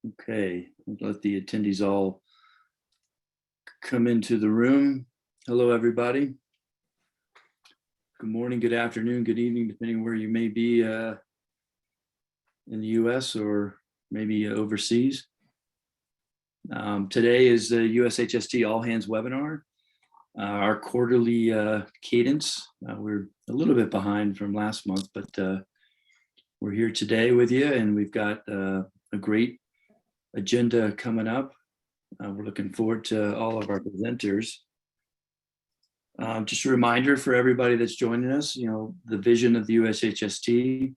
Okay, we'll let the attendees all come into the room. Hello, everybody. Good morning, good afternoon, good evening, depending where you may be in the US or maybe overseas. Today is the USHST All Hands webinar, our quarterly cadence. We're a little bit behind from last month, but we're here today with you, and we've got a great agenda coming up. We're looking forward to all of our presenters. Just a reminder for everybody that's joining us, the vision of the USHST.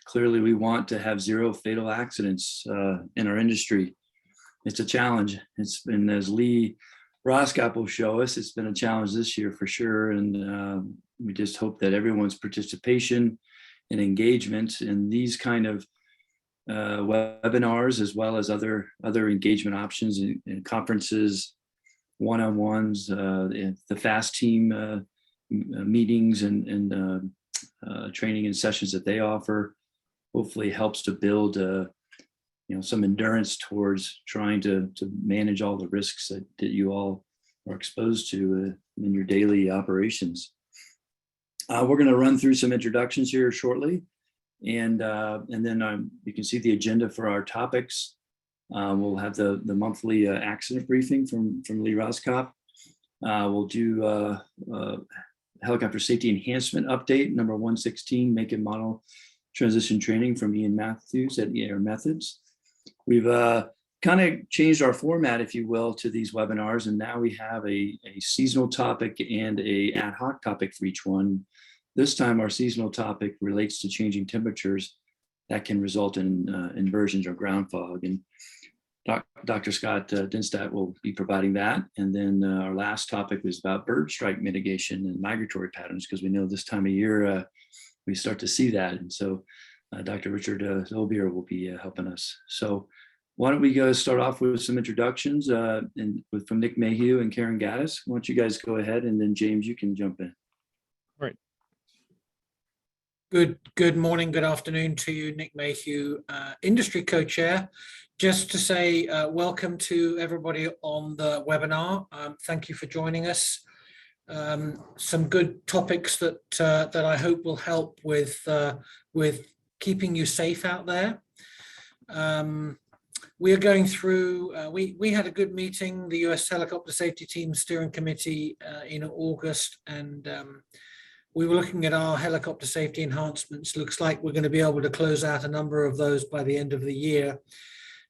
Clearly, we want to have zero fatal accidents in our industry. It's a challenge. It's been, as Lee Roscop will show us, it's been a challenge this year for sure. And we just hope that everyone's participation and engagement in these kind of webinars, as well as other engagement options and conferences, one-on-ones, the FAST team meetings and training and sessions that they offer, hopefully helps to build some endurance towards trying to manage all the risks that you all are exposed to in your daily operations. We're going to run through some introductions here shortly, and then you can see the agenda for our topics. We'll have the monthly accident briefing from Lee Roscop. We'll do helicopter safety enhancement update number 116, make and model transition training from Ian Matthews at Air Methods. We've kind of changed our format, if you will, to these webinars, and now we have a seasonal topic and a ad hoc topic for each one. This time our seasonal topic relates to changing temperatures that can result in inversions or ground fog, and Dr. Scott Dinstadt will be providing that. And then our last topic was about bird strike mitigation and migratory patterns, because we know this time of year we start to see that. And so Dr. Richard Zolbier will be helping us. So why don't we go start off with some introductions from Nick Mayhew and Karen Gaddis. Why don't you guys go ahead, and then James, you can jump in. Right. Good morning, good afternoon to you, Nick Mayhew, industry co-chair. Just to say welcome to everybody on the webinar. Thank you for joining us. Some good topics that I hope will help with keeping you safe out there. We are going through, we had a good meeting, the US Helicopter Safety Team Steering Committee in August, and we were looking at our helicopter safety enhancements. Looks like we're going to be able to close out a number of those by the end of the year.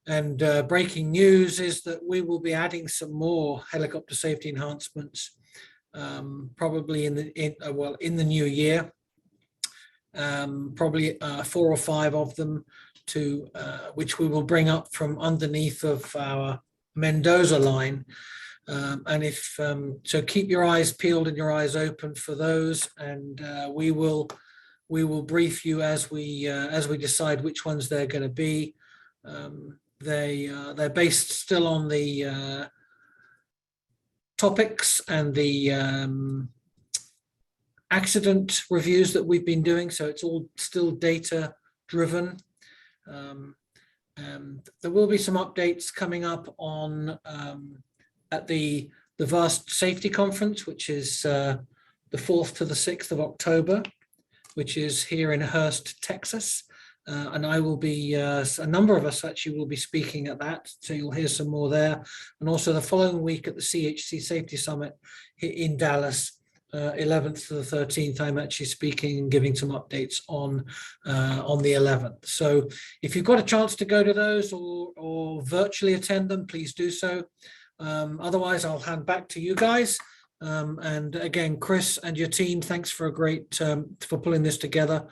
And breaking news is that we will be adding some more helicopter safety enhancements, probably in the new year. Probably 4 or 5 of them, to which we will bring up from underneath of our Mendoza line. And if so, keep your eyes peeled and your eyes open for those, and we will brief you as we decide which ones they're going to be. They're based still on the topics and the accident reviews that we've been doing, so it's all still data driven. There will be some updates coming up on at the VAST Safety Conference, which is the 4th to the 6th of October, which is here in Hurst, Texas. And I will be, a number of us actually will be speaking at that, so you'll hear some more there. And also the following week at the CHC Safety Summit in Dallas, 11th to the 13th, I'm actually speaking and giving some updates on the 11th. So if you've got a chance to go to those or virtually attend them, please do so. Otherwise, I'll hand back to you guys. And again, Chris and your team, thanks for a great for pulling this together.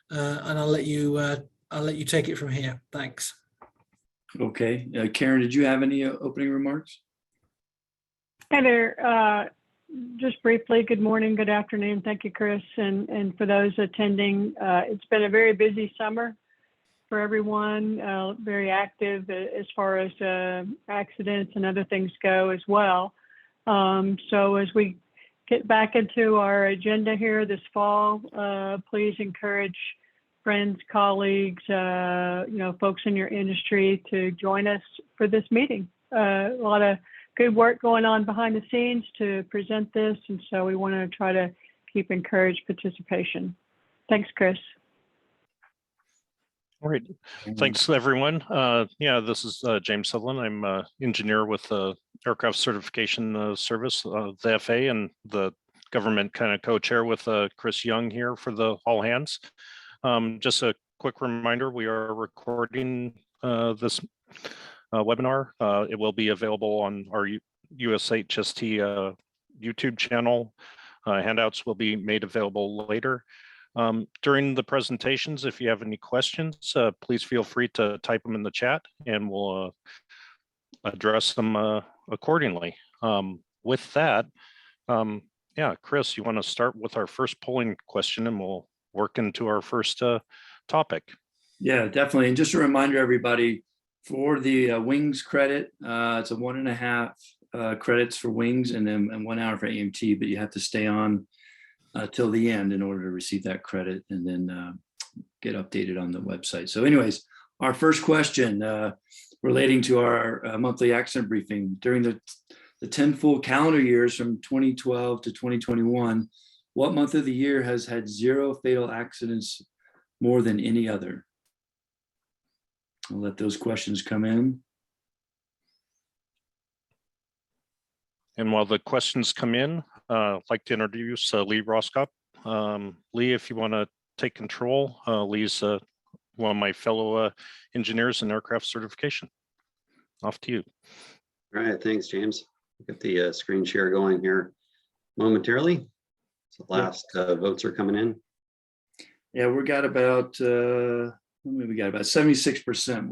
And I'll let you take it from here. Thanks. Okay, Karen, did you have any opening remarks? Hi there. Just briefly, good morning, good afternoon. Thank you, Chris, and for those attending. It's been a very busy summer for everyone, very active as far as accidents and other things go as well. So as we get back into our agenda here this fall, please encourage friends, colleagues, folks in your industry to join us for this meeting. A lot of good work going on behind the scenes to present this, and so we want to try to keep encouraged participation. Thanks, Chris. All right, thanks everyone. This is James Sutherland. I'm an engineer with the Aircraft Certification Service, the FAA, and the government kind of co-chair with Chris Young here for the All Hands. Just a quick reminder, we are recording this webinar. It will be available on our USHST YouTube channel. Handouts will be made available later. During the presentations, if you have any questions, please feel free to type them in the chat and we'll address them accordingly. With that, Chris, you want to start with our first polling question and we'll work into our first topic. Yeah, definitely. And just a reminder, everybody, for the wings credit, it's a 1.5 credits for wings and then 1 hour for AMT, but you have to stay on till the end in order to receive that credit and then get updated on the website. So anyways, our first question relating to our monthly accident briefing. During the 10 full calendar years from 2012 to 2021, what month of the year has had 0 fatal accidents more than any other? I'll let those questions come in. And while the questions come in, I'd like to introduce Lee Roskop. Lee, if you want to take control, Lee's one of my fellow engineers in aircraft certification. Off to you. All right, thanks, James. Get the screen share going here momentarily. So last votes are coming in. Yeah, we got about 76%.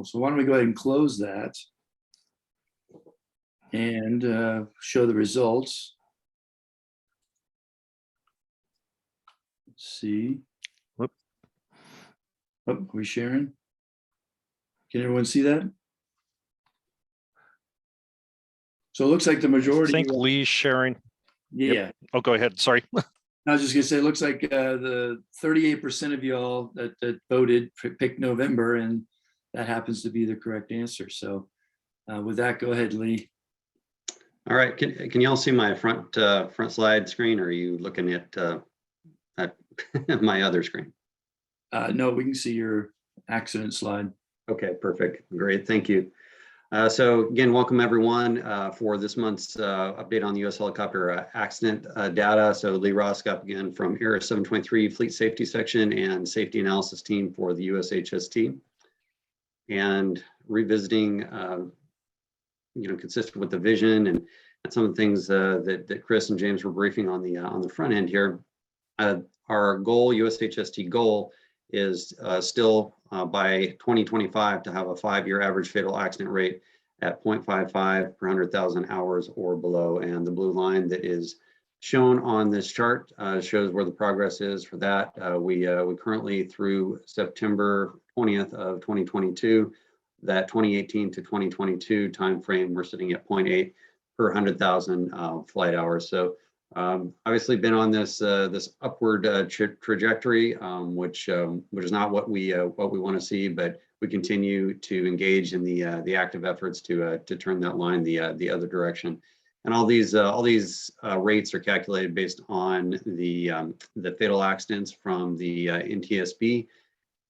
So why don't we go ahead and close that and show the results. Let's see. Whoop. Oh, are we sharing? Can everyone see that? So it looks like the majority. I think Lee's sharing. Yeah. Yep. Oh, go ahead. Sorry. I was just gonna say, it looks like the 38% of y'all that voted picked November, and that happens to be the correct answer. So with that, go ahead, Lee. All right, can you all see my front slide screen, or are you looking at my other screen? No, we can see your accident slide. Okay, perfect. Great, thank you. So again, welcome everyone for this month's update on the U.S. helicopter accident data. So Lee Roskop again from Era 723 Fleet Safety Section and Safety Analysis Team for the USHST. And revisiting, consistent with the vision and some of the things that Chris and James were briefing on the front end here. Our goal, USHST goal, is still by 2025 to have a 5-year average fatal accident rate at 0.55 per 100,000 hours or below. And the blue line that is shown on this chart shows where the progress is for that. We currently, through September 20th of 2022, that 2018 to 2022 timeframe, we're sitting at 0.8 per 100,000 flight hours. So obviously been on this upward trajectory, which is not what we want to see, but we continue to engage in the active efforts to turn that line the other direction. And all these rates are calculated based on the fatal accidents from the NTSB,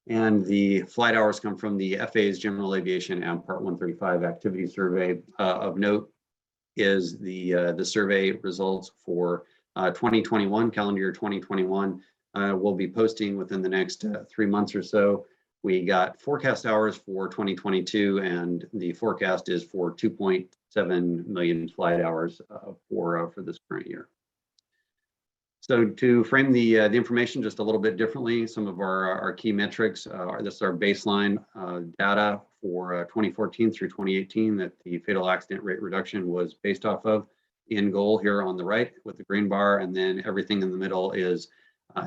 and the flight hours come from the FAA's General Aviation and Part 135 activity survey. Of note is the survey results for 2021, calendar year 2021. We'll be posting within the next 3 months or so. We got forecast hours for 2022, and the forecast is for 2.7 million flight hours for this current year. So to frame the information just a little bit differently, some of our key metrics are this is our baseline data for 2014 through 2018 that the fatal accident rate reduction was based off of. In goal here on the right with the green bar, and then everything in the middle is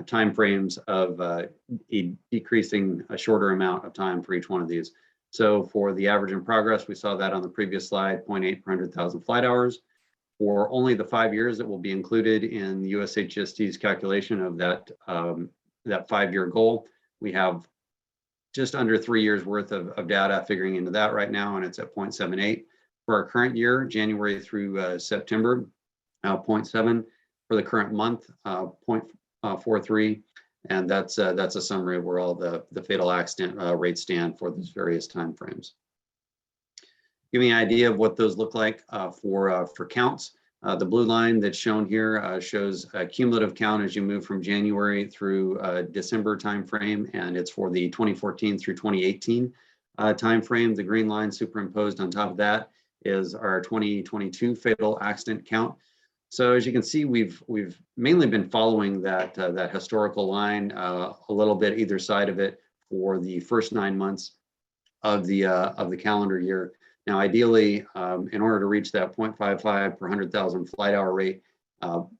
time frames of decreasing a shorter amount of time for each one of these. So for the average in progress, we saw that on the previous slide, 0.8 per 100,000 flight hours. For only the 5 years that will be included in the USHST's calculation of that 5-year goal, we have just under 3 years worth of data figuring into that right now, and it's at 0.78 for our current year, January through September, 0.7 for the current month, 0.43, and that's a summary of where all the fatal accident rates stand for those various timeframes. Give me an idea of what those look like for counts. The blue line that's shown here shows a cumulative count as you move from January through December timeframe, and it's for the 2014 through 2018 timeframe. The green line superimposed on top of that is our 2022 fatal accident count. So as you can see, we've mainly been following that historical line a little bit either side of it for the first 9 months of the calendar year. Now, ideally, in order to reach that 0.55 per 100,000 flight hour rate,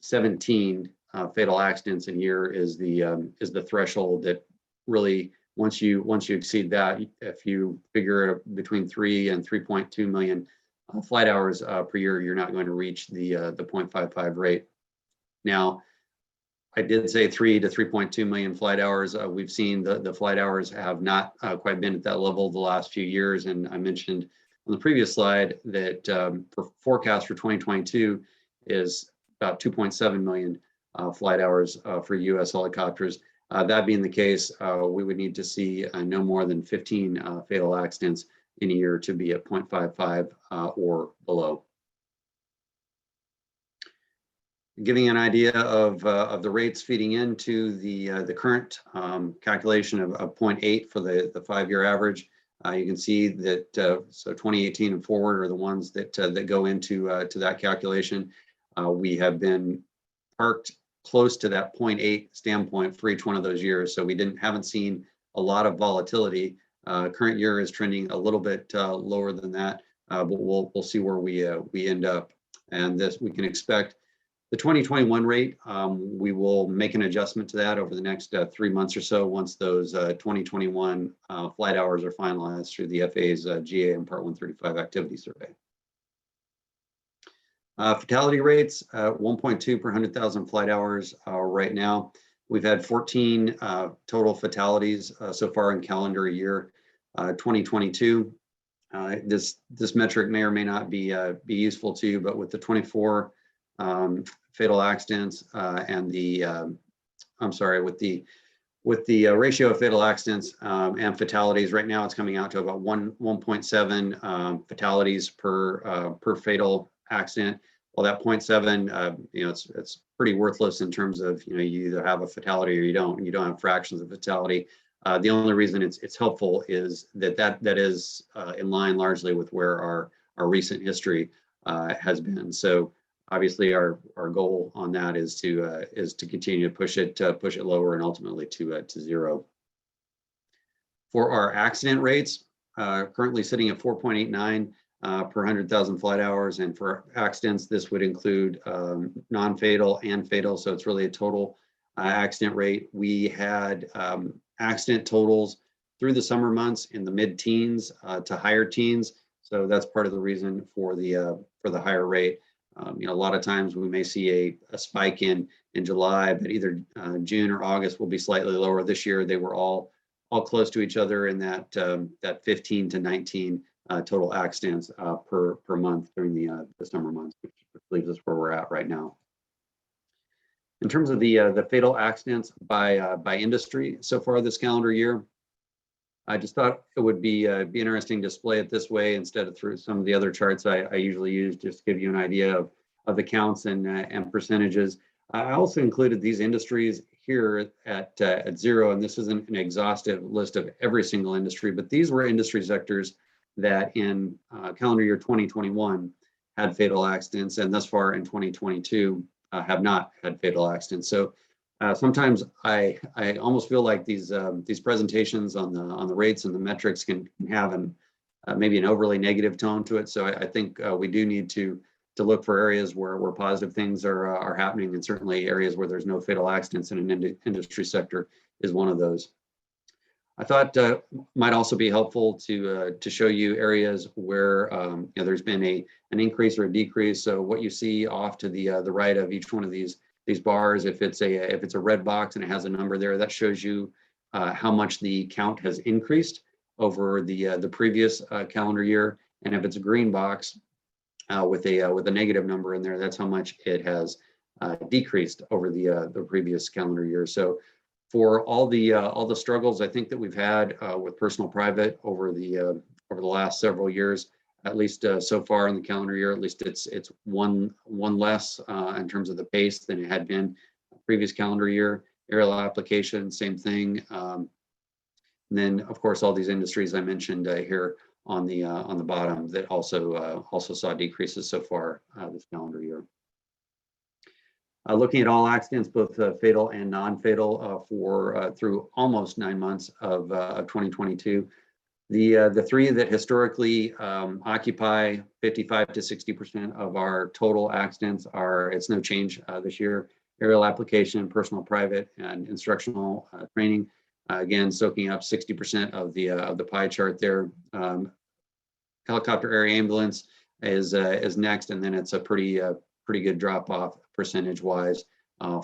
17 fatal accidents a year is the threshold that really, once you exceed that, if you figure between 3 and 3.2 million flight hours per year, you're not going to reach the 0.55 rate. Now, I did say 3 to 3.2 million flight hours. We've seen the flight hours have not quite been at that level the last few years, and I mentioned on the previous slide that for forecast for 2022 is about 2.7 million flight hours for U.S. helicopters. That being the case, we would need to see no more than 15 fatal accidents in a year to be at 0.55 or below. Giving an idea of the rates feeding into the current calculation of 0.8 for the 5-year average. You can see that so 2018 and forward are the ones that go into to that calculation. We have been parked close to that 0.8 standpoint for each one of those years, so we haven't seen a lot of volatility. Current year is trending a little bit lower than that, but we'll see where we end up. And this we can expect. The 2021 rate, we will make an adjustment to that over the next 3 months or so once those 2021 flight hours are finalized through the FAA's GA and Part 135 activity survey. Fatality rates, 1.2 per 100,000 flight hours right now. We've had 14 total fatalities so far in calendar year 2022. This metric may or may not be useful to you, but with the 24 fatal accidents and the with the ratio of fatal accidents and fatalities right now, it's coming out to about 1.7 fatalities per fatal accident. Well, that 0.7, it's pretty worthless in terms of you either have a fatality or you don't have fractions of fatality. The only reason it's helpful is that is in line largely with where our recent history has been. So obviously, our goal on that is to continue to push it lower and ultimately to zero. For our accident rates, currently sitting at 4.89 per 100,000 flight hours, and for accidents, this would include non-fatal and fatal. So it's really a total accident rate. We had accident totals through the summer months in the mid-teens to higher teens. So that's part of the reason for the higher rate. A lot of times we may see a spike in July, but either June or August will be slightly lower. This year they were all close to each other in that 15 to 19 total accidents per month during the summer months, which leaves us where we're at right now. In terms of the fatal accidents by industry so far this calendar year, I just thought it would be interesting to display it this way instead of through some of the other charts I usually use, just to give you an idea of the counts and percentages. I also included these industries here at 0, and this isn't an exhaustive list of every single industry, but these were industry sectors that in calendar year 2021 had fatal accidents, and thus far in 2022 have not had fatal accidents. So sometimes I almost feel like these presentations on the rates and the metrics can have maybe an overly negative tone to it. So I think we do need to look for areas where positive things are happening, and certainly areas where there's no fatal accidents in an industry sector is one of those. I thought might also be helpful to show you areas where there's been an increase or a decrease. So what you see off to the right of each one of these bars, if it's a red box and it has a number there, that shows you how much the count has increased over the previous calendar year. And if it's a green box with a negative number in there, that's how much it has decreased over the previous calendar year. So for all the struggles I think that we've had with personal private over the last several years, at least so far in the calendar year, at least it's one less in terms of the pace than it had been previous calendar year. Aerial application, same thing. And then of course all these industries I mentioned here on the bottom that also saw decreases so far this calendar year. Looking at all accidents, both fatal and non-fatal for through almost 9 months of 2022. The three that historically occupy 55 to 60% of our total accidents are, it's no change this year. Aerial application, personal private, and instructional training. Again, soaking up 60% of the pie chart there. Helicopter air ambulance is next, and then it's a pretty good drop off percentage wise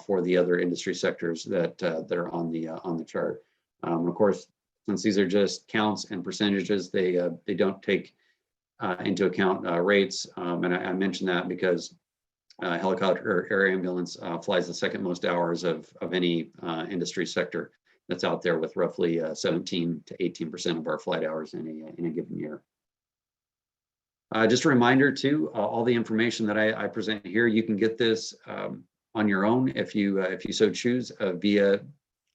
for the other industry sectors that are on the chart. Of course, since these are just counts and percentages, they don't take into account rates. And I mentioned that because helicopter air ambulance flies the second most hours of any industry sector that's out there, with roughly 17 to 18% of our flight hours in a given year. Just a reminder too, all the information that I present here, you can get this on your own if you so choose via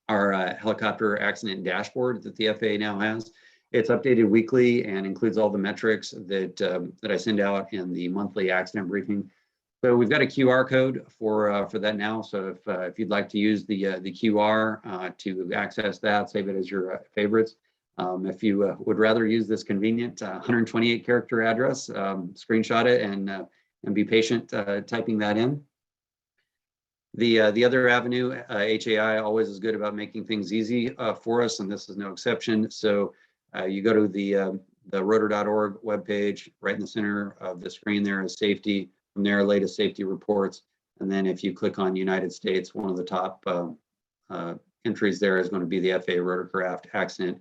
our helicopter accident dashboard that the FAA now has. It's updated weekly and includes all the metrics that I send out in the monthly accident briefing. So we've got a QR code for that now. So if you'd like to use the QR to access that, save it as your favorites. If you would rather use this convenient 128 character address, screenshot it and be patient typing that in. The other avenue, HAI always is good about making things easy for us, and this is no exception. So you go to the rotor.org webpage. Right in the center of the screen there is safety. From there, latest safety reports. And then if you click on United States, one of the top entries there is going to be the FAA rotorcraft accident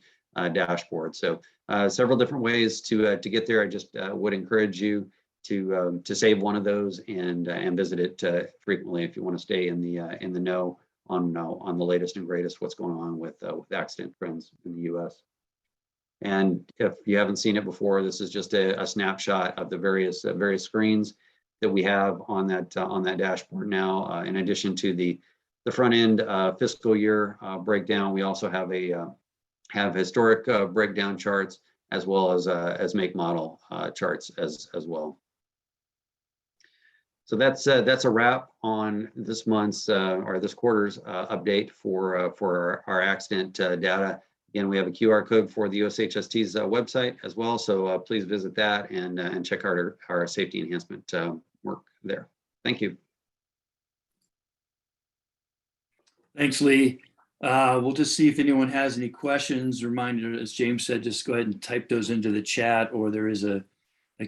dashboard. So several different ways to get there. I just would encourage you to save one of those and visit it frequently if you want to stay in the know on the latest and greatest what's going on with accident trends in the U.S. And if you haven't seen it before, this is just a snapshot of the various screens that we have on that dashboard now. In addition to the front end fiscal year breakdown, we also have historic breakdown charts, as well as make model charts as well. So that's a wrap on this month's or this quarter's update for our accident data. Again, we have a QR code for the USHST's website as well, so please visit that and check out our safety enhancement work there. Thank you. Thanks, Lee. We'll just see if anyone has any questions. Reminder, as James said, just go ahead and type those into the chat, or there is a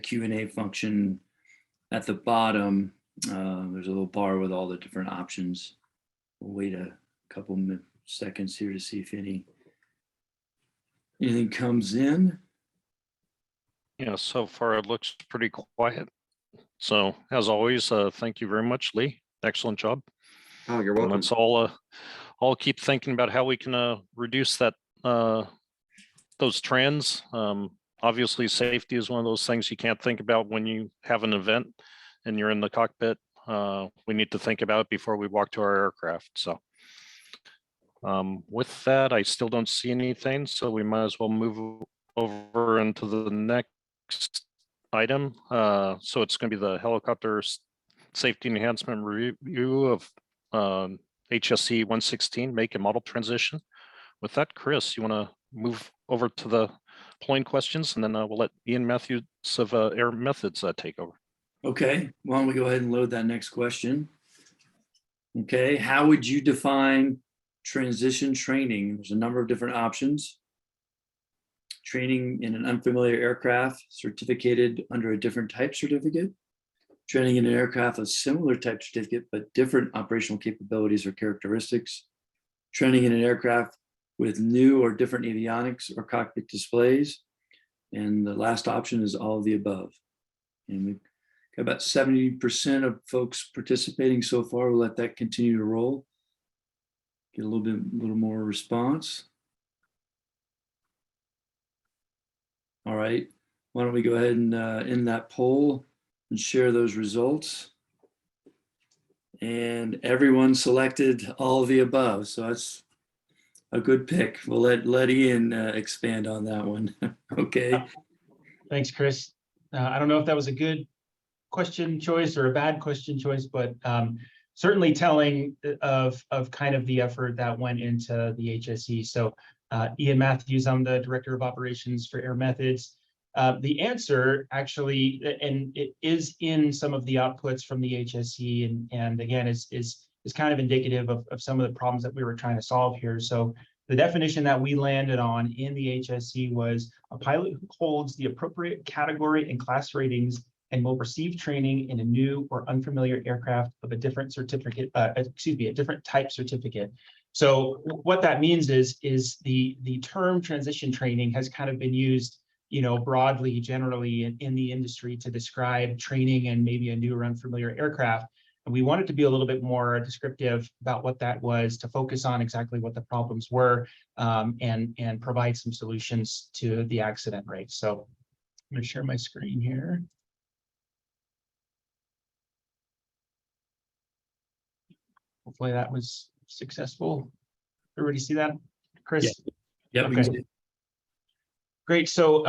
Q&A function at the bottom. There's a little bar with all the different options. We'll wait a couple seconds here to see if anything comes in. Yeah, so far it looks pretty quiet. So as always, thank you very much, Lee. Excellent job. Oh, you're welcome. And let's all keep thinking about how we can reduce that those trends. Obviously, safety is one of those things you can't think about when you have an event and you're in the cockpit. We need to think about it before we walk to our aircraft. So with that, I still don't see anything, so we might as well move over into the next item. So it's going to be the helicopter safety enhancement review of HSC 116 make and model transition. With that, Chris, you want to move over to the polling questions, and then we'll let Ian Matthews of Air Methods take over. Okay, why don't we go ahead and load that next question. Okay, how would you define transition training? There's a number of different options. Training in an unfamiliar aircraft, certificated under a different type certificate. Training in an aircraft of similar type certificate, but different operational capabilities or characteristics. Training in an aircraft with new or different avionics or cockpit displays. And the last option is all of the above. And we've got about 70% of folks participating so far. We'll let that continue to roll. Get a little more response. All right, why don't we go ahead and end that poll and share those results. And everyone selected all of the above, so that's a good pick. We'll let Ian expand on that one. Okay. Thanks, Chris. I don't know if that was a good question choice or a bad question choice, but certainly telling of kind of the effort that went into the HSE. So Ian Matthews, I'm the Director of Operations for Air Methods. The answer actually, and it is in some of the outputs from the HSE, and again, is kind of indicative of some of the problems that we were trying to solve here. So the definition that we landed on in the HSE was a pilot who holds the appropriate category and class ratings and will receive training in a new or unfamiliar aircraft of a different certificate, a different type certificate. So what that means is the term transition training has kind of been used, broadly, generally in the industry to describe training and maybe a new or unfamiliar aircraft. And we wanted to be a little bit more descriptive about what that was, to focus on exactly what the problems were, and provide some solutions to the accident rate. So I'm going to share my screen here. Hopefully that was successful. Everybody see that, Chris? Yeah. Okay. Great. So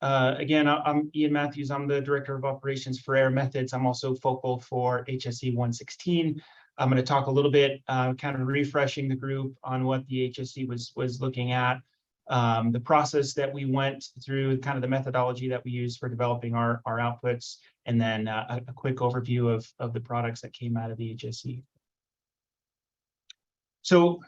again, I'm Ian Matthews. I'm the Director of Operations for Air Methods. I'm also focal for HSE 116. I'm going to talk a little bit, kind of refreshing the group on what the HSE was looking at, the process that we went through, kind of the methodology that we use for developing our outputs, and then a quick overview of the products that came out of the HSE. So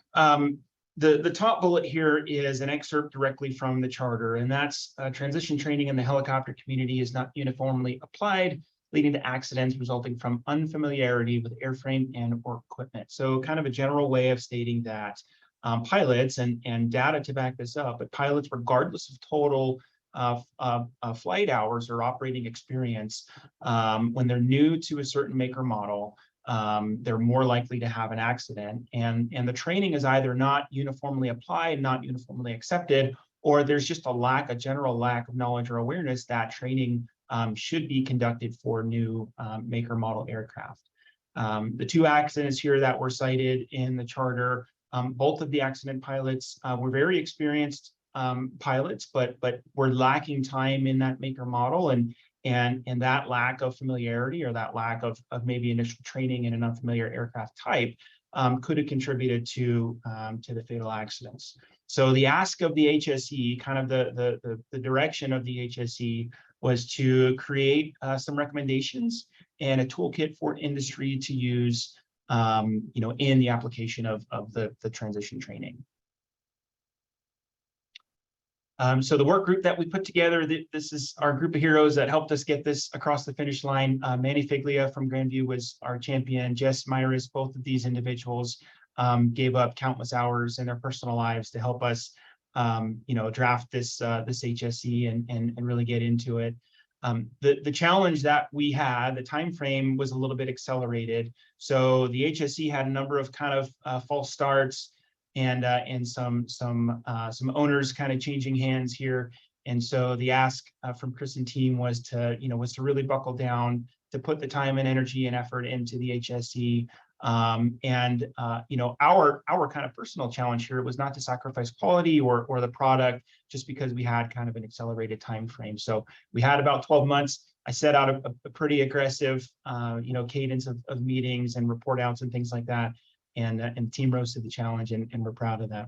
the top bullet here is an excerpt directly from the charter, and that's transition training in the helicopter community is not uniformly applied, leading to accidents resulting from unfamiliarity with airframe and or equipment. So kind of a general way of stating that pilots, and data to back this up, but pilots, regardless of total flight hours or operating experience, when they're new to a certain make or model, they're more likely to have an accident, and the training is either not uniformly applied, not uniformly accepted, or there's just a general lack of knowledge or awareness that training should be conducted for new make or model aircraft. The two accidents here that were cited in the charter, both of the accident pilots were very experienced pilots, but were lacking time in that make or model, and that lack of familiarity, or that lack of maybe initial training in an unfamiliar aircraft type, could have contributed to the fatal accidents. So the ask of the HSE, kind of the direction of the HSE, was to create some recommendations and a toolkit for industry to use, in the application of the transition training. So the work group that we put together, this is our group of heroes that helped us get this across the finish line. Manny Figlia from Grandview was our champion. Jess Myris, both of these individuals gave up countless hours in their personal lives to help us, draft this HSE and really get into it. The challenge that we had, the time frame was a little bit accelerated. So the HSE had a number of kind of false starts, and some owners kind of changing hands here. And so the ask from Chris and team was to really buckle down, to put the time and energy and effort into the HSE. Our kind of personal challenge here was not to sacrifice quality or the product just because we had kind of an accelerated time frame. So we had about 12 months. I set out a pretty aggressive, cadence of meetings and report outs and things like that. And the team rose to the challenge, and we're proud of that.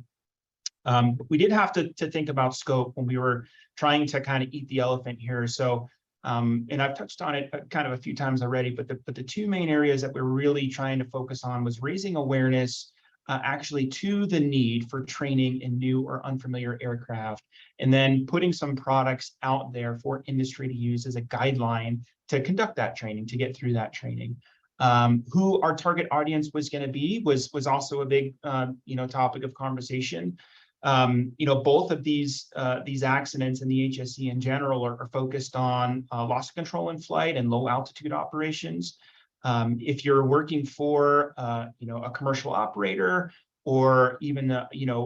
We did have to think about scope when we were trying to kind of eat the elephant here. So, and I've touched on it kind of a few times already, but the two main areas that we're really trying to focus on was raising awareness actually to the need for training in new or unfamiliar aircraft, and then putting some products out there for industry to use as a guideline to conduct that training, to get through that training. Who our target audience was going to be was also a big topic of conversation. Both of these accidents in the HSE in general are focused on loss of control in flight and low altitude operations. If you're working for a commercial operator, or even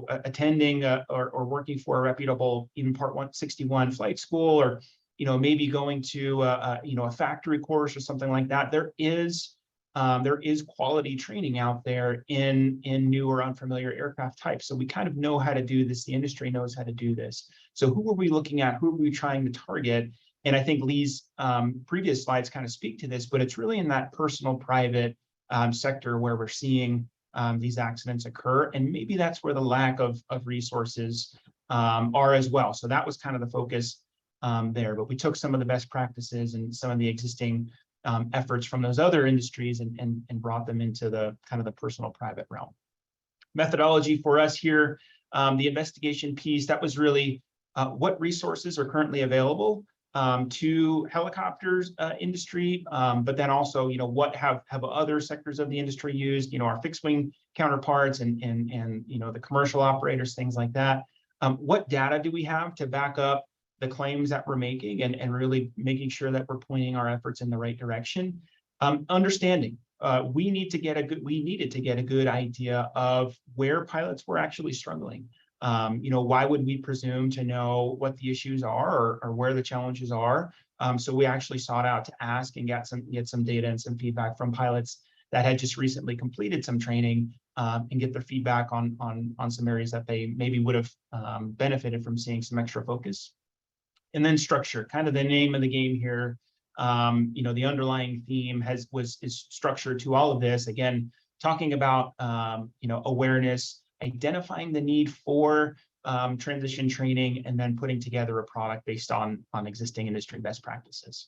attending or working for a reputable even Part 161 flight school, or maybe going to a factory course or something like that, there is quality training out there in new or unfamiliar aircraft types. So we kind of know how to do this. The industry knows how to do this. So who are we looking at? Who are we trying to target? And I think Lee's previous slides kind of speak to this, but it's really in that personal private sector where we're seeing these accidents occur. And maybe that's where the lack of resources are as well. So that was kind of the focus there. But we took some of the best practices and some of the existing efforts from those other industries and brought them into the kind of the personal private realm. Methodology for us here, the investigation piece, that was really what resources are currently available to helicopters industry, but then also, what have other sectors of the industry used, our fixed wing counterparts and the commercial operators, things like that. What data do we have to back up the claims that we're making and really making sure that we're pointing our efforts in the right direction? Understanding, we needed to get a good idea of where pilots were actually struggling. Why would we presume to know what the issues are or where the challenges are? So we actually sought out to ask and get some data and some feedback from pilots that had just recently completed some training and get their feedback on some areas that they maybe would have benefited from seeing some extra focus. And then structure, kind of the name of the game here. The underlying theme is structure to all of this. Again, talking about awareness, identifying the need for transition training, and then putting together a product based on existing industry best practices.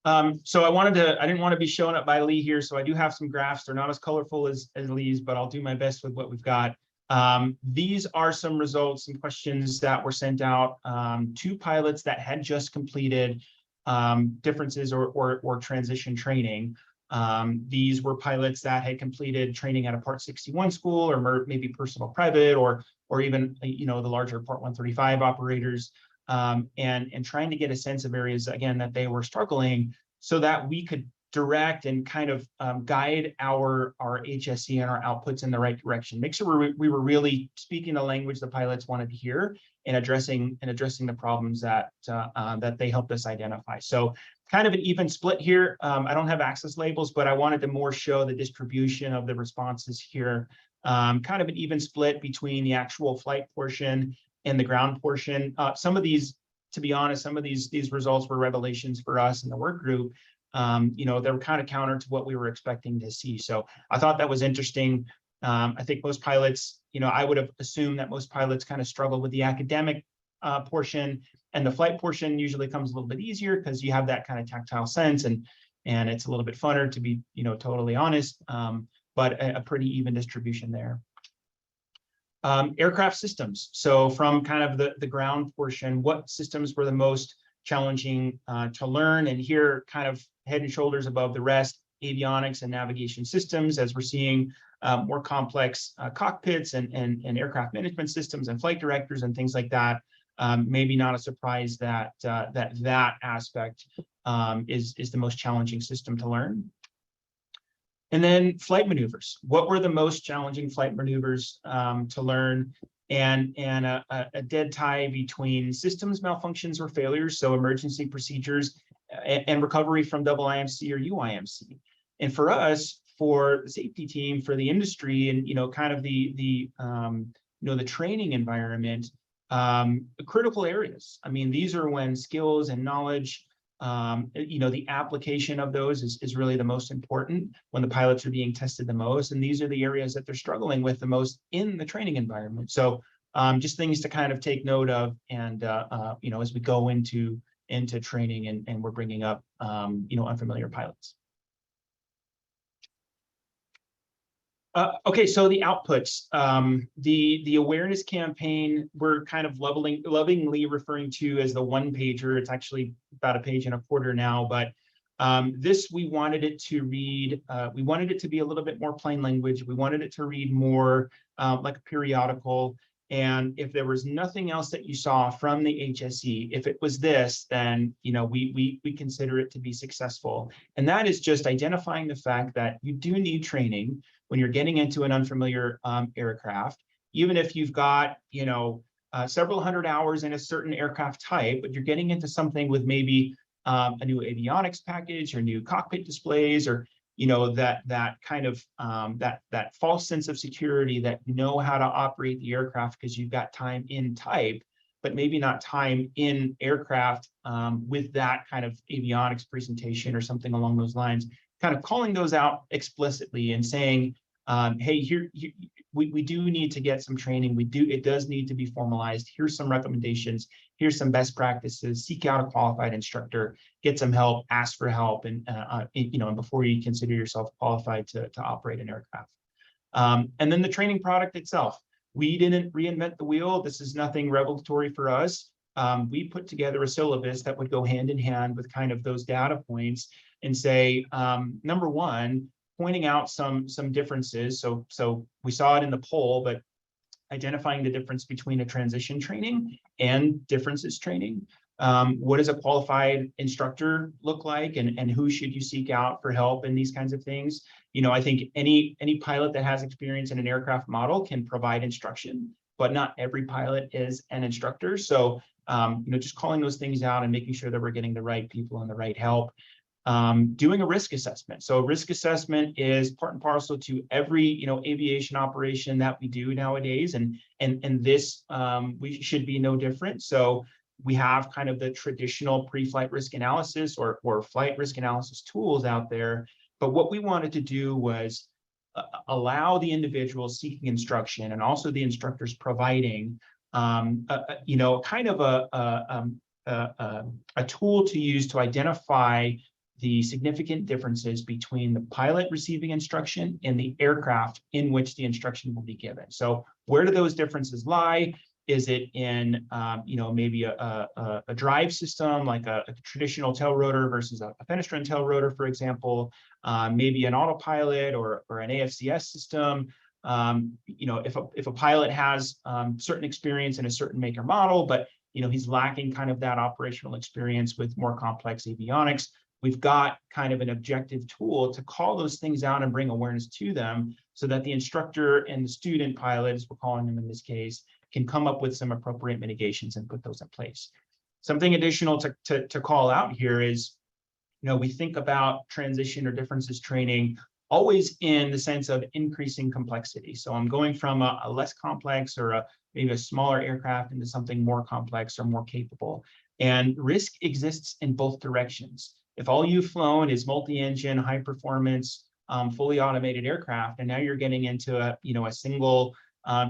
So I didn't want to be shown up by Lee here, so I do have some graphs. They're not as colorful as Lee's, but I'll do my best with what we've got. These are some results and questions that were sent out to pilots that had just completed differences or transition training. These were pilots that had completed training at a Part 61 school, or maybe personal private, or even the larger Part 135 operators, and trying to get a sense of areas again that they were struggling, so that we could direct and kind of guide our HSE and our outputs in the right direction. Make sure we were really speaking the language the pilots wanted to hear and addressing the problems that they helped us identify. So kind of an even split here. I don't have access labels, but I wanted to more show the distribution of the responses here. Kind of an even split between the actual flight portion and the ground portion. Some of these, to be honest, some of these results were revelations for us in the work group. They were kind of counter to what we were expecting to see. So I thought that was interesting. I think most pilots, I would have assumed that most pilots kind of struggle with the academic portion, and the flight portion usually comes a little bit easier because you have that kind of tactile sense, and it's a little bit funner, to be totally honest, but a pretty even distribution there. Aircraft systems. So from kind of the ground portion, what systems were the most challenging to learn? And here, kind of head and shoulders above the rest, avionics and navigation systems, as we're seeing more complex cockpits and aircraft management systems and flight directors and things like that. Maybe not a surprise that that aspect is the most challenging system to learn. And then flight maneuvers. What were the most challenging flight maneuvers to learn? And a dead tie between systems malfunctions or failures, so emergency procedures, and recovery from double IMC or UIMC. And for us, for the safety team, for the industry, and kind of the training environment, critical areas. I mean, these are when skills and knowledge, the application of those is really the most important when the pilots are being tested the most. And these are the areas that they're struggling with the most in the training environment. So just things to kind of take note of, and as we go into training and we're bringing up unfamiliar pilots. Okay, so the outputs, the awareness campaign, we're kind of lovingly referring to as the one pager. It's actually about a page and a quarter now, but this, we wanted it to read, we wanted it to be a little bit more plain language. We wanted it to read more like a periodical. And if there was nothing else that you saw from the HSE, if it was this, then we consider it to be successful. And that is just identifying the fact that you do need training when you're getting into an unfamiliar aircraft, even if you've got several hundred hours in a certain aircraft type, but you're getting into something with maybe a new avionics package or new cockpit displays, or that kind of that false sense of security that you know how to operate the aircraft because you've got time in type, but maybe not time in aircraft with that kind of avionics presentation or something along those lines. Kind of calling those out explicitly and saying, hey, we do need to get some training. It does need to be formalized. Here's some recommendations. Here's some best practices. Seek out a qualified instructor, get some help, ask for help, and before you consider yourself qualified to operate an aircraft. And then the training product itself. We didn't reinvent the wheel. This is nothing revelatory for us. We put together a syllabus that would go hand in hand with kind of those data points and say, number one, pointing out some differences. So we saw it in the poll, but identifying the difference between a transition training and differences training. What does a qualified instructor look like, and who should you seek out for help in these kinds of things? I think any pilot that has experience in an aircraft model can provide instruction, but not every pilot is an instructor. So just calling those things out and making sure that we're getting the right people and the right help. Doing a risk assessment. So a risk assessment is part and parcel to every aviation operation that we do nowadays, and this we should be no different. So we have kind of the traditional pre-flight risk analysis or flight risk analysis tools out there, but what we wanted to do was allow the individual seeking instruction and also the instructors providing kind of a tool to use to identify the significant differences between the pilot receiving instruction and the aircraft in which the instruction will be given. So where do those differences lie? Is it in, maybe a drive system like a traditional tail rotor versus a fenestrine tail rotor, for example, maybe an autopilot or an AFCS system. If a pilot has certain experience in a certain make or model, but he's lacking kind of that operational experience with more complex avionics, we've got kind of an objective tool to call those things out and bring awareness to them so that the instructor and the student pilot, as we're calling them in this case, can come up with some appropriate mitigations and put those in place. Something additional to call out here is, we think about transition or differences training always in the sense of increasing complexity. So I'm going from a less complex or maybe a smaller aircraft into something more complex or more capable. And risk exists in both directions. If all you've flown is multi-engine, high performance, fully automated aircraft, and now you're getting into a single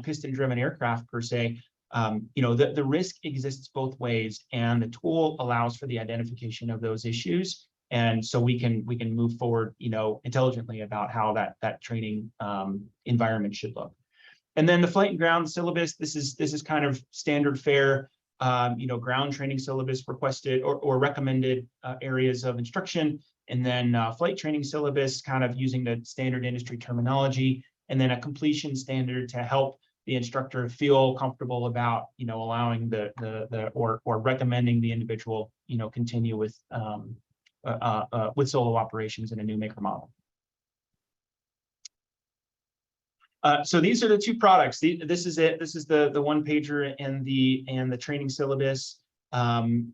piston-driven aircraft per se, the risk exists both ways, and the tool allows for the identification of those issues, and so we can move forward, intelligently about how that training environment should look. And then the flight and ground syllabus. This is kind of standard fare. Ground training syllabus requested or recommended areas of instruction, and then flight training syllabus, kind of using the standard industry terminology, and then a completion standard to help the instructor feel comfortable about, allowing or recommending the individual, continue with solo operations in a new maker model. So these are the two products. This is it. This is the one pager and the training syllabus.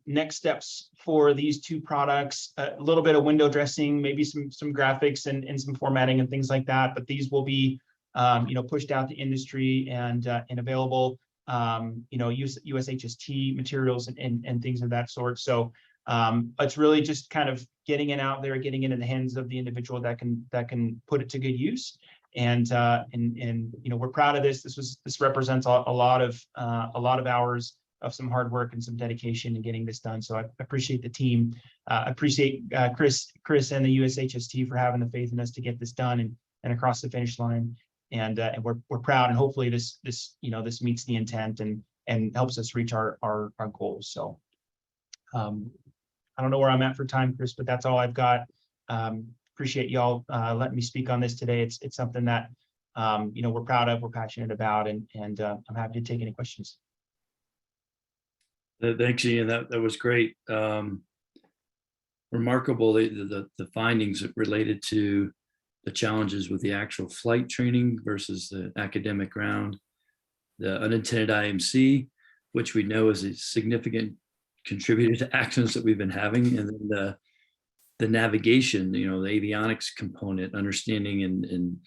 Next steps for these two products: a little bit of window dressing, maybe some graphics and some formatting and things like that. But these will be pushed out to industry and available. USHST materials and things of that sort. So it's really just kind of getting it out there, getting it in the hands of the individual that can put it to good use. And we're proud of this. This represents a lot of hours of some hard work and some dedication in getting this done. So I appreciate the team. I appreciate Chris and the USHST for having the faith in us to get this done and across the finish line. and we're proud, and hopefully this meets the intent and helps us reach our goals. So I don't know where I'm at for time, Chris, but that's all I've got. Appreciate y'all letting me speak on this today. It's something that we're proud of, we're passionate about, and I'm happy to take any questions. Thanks, Ian. That was great. Remarkable, the findings related to the challenges with the actual flight training versus the academic round, the unintended IMC, which we know is a significant contributor to accidents that we've been having, and then the navigation, the avionics component, understanding and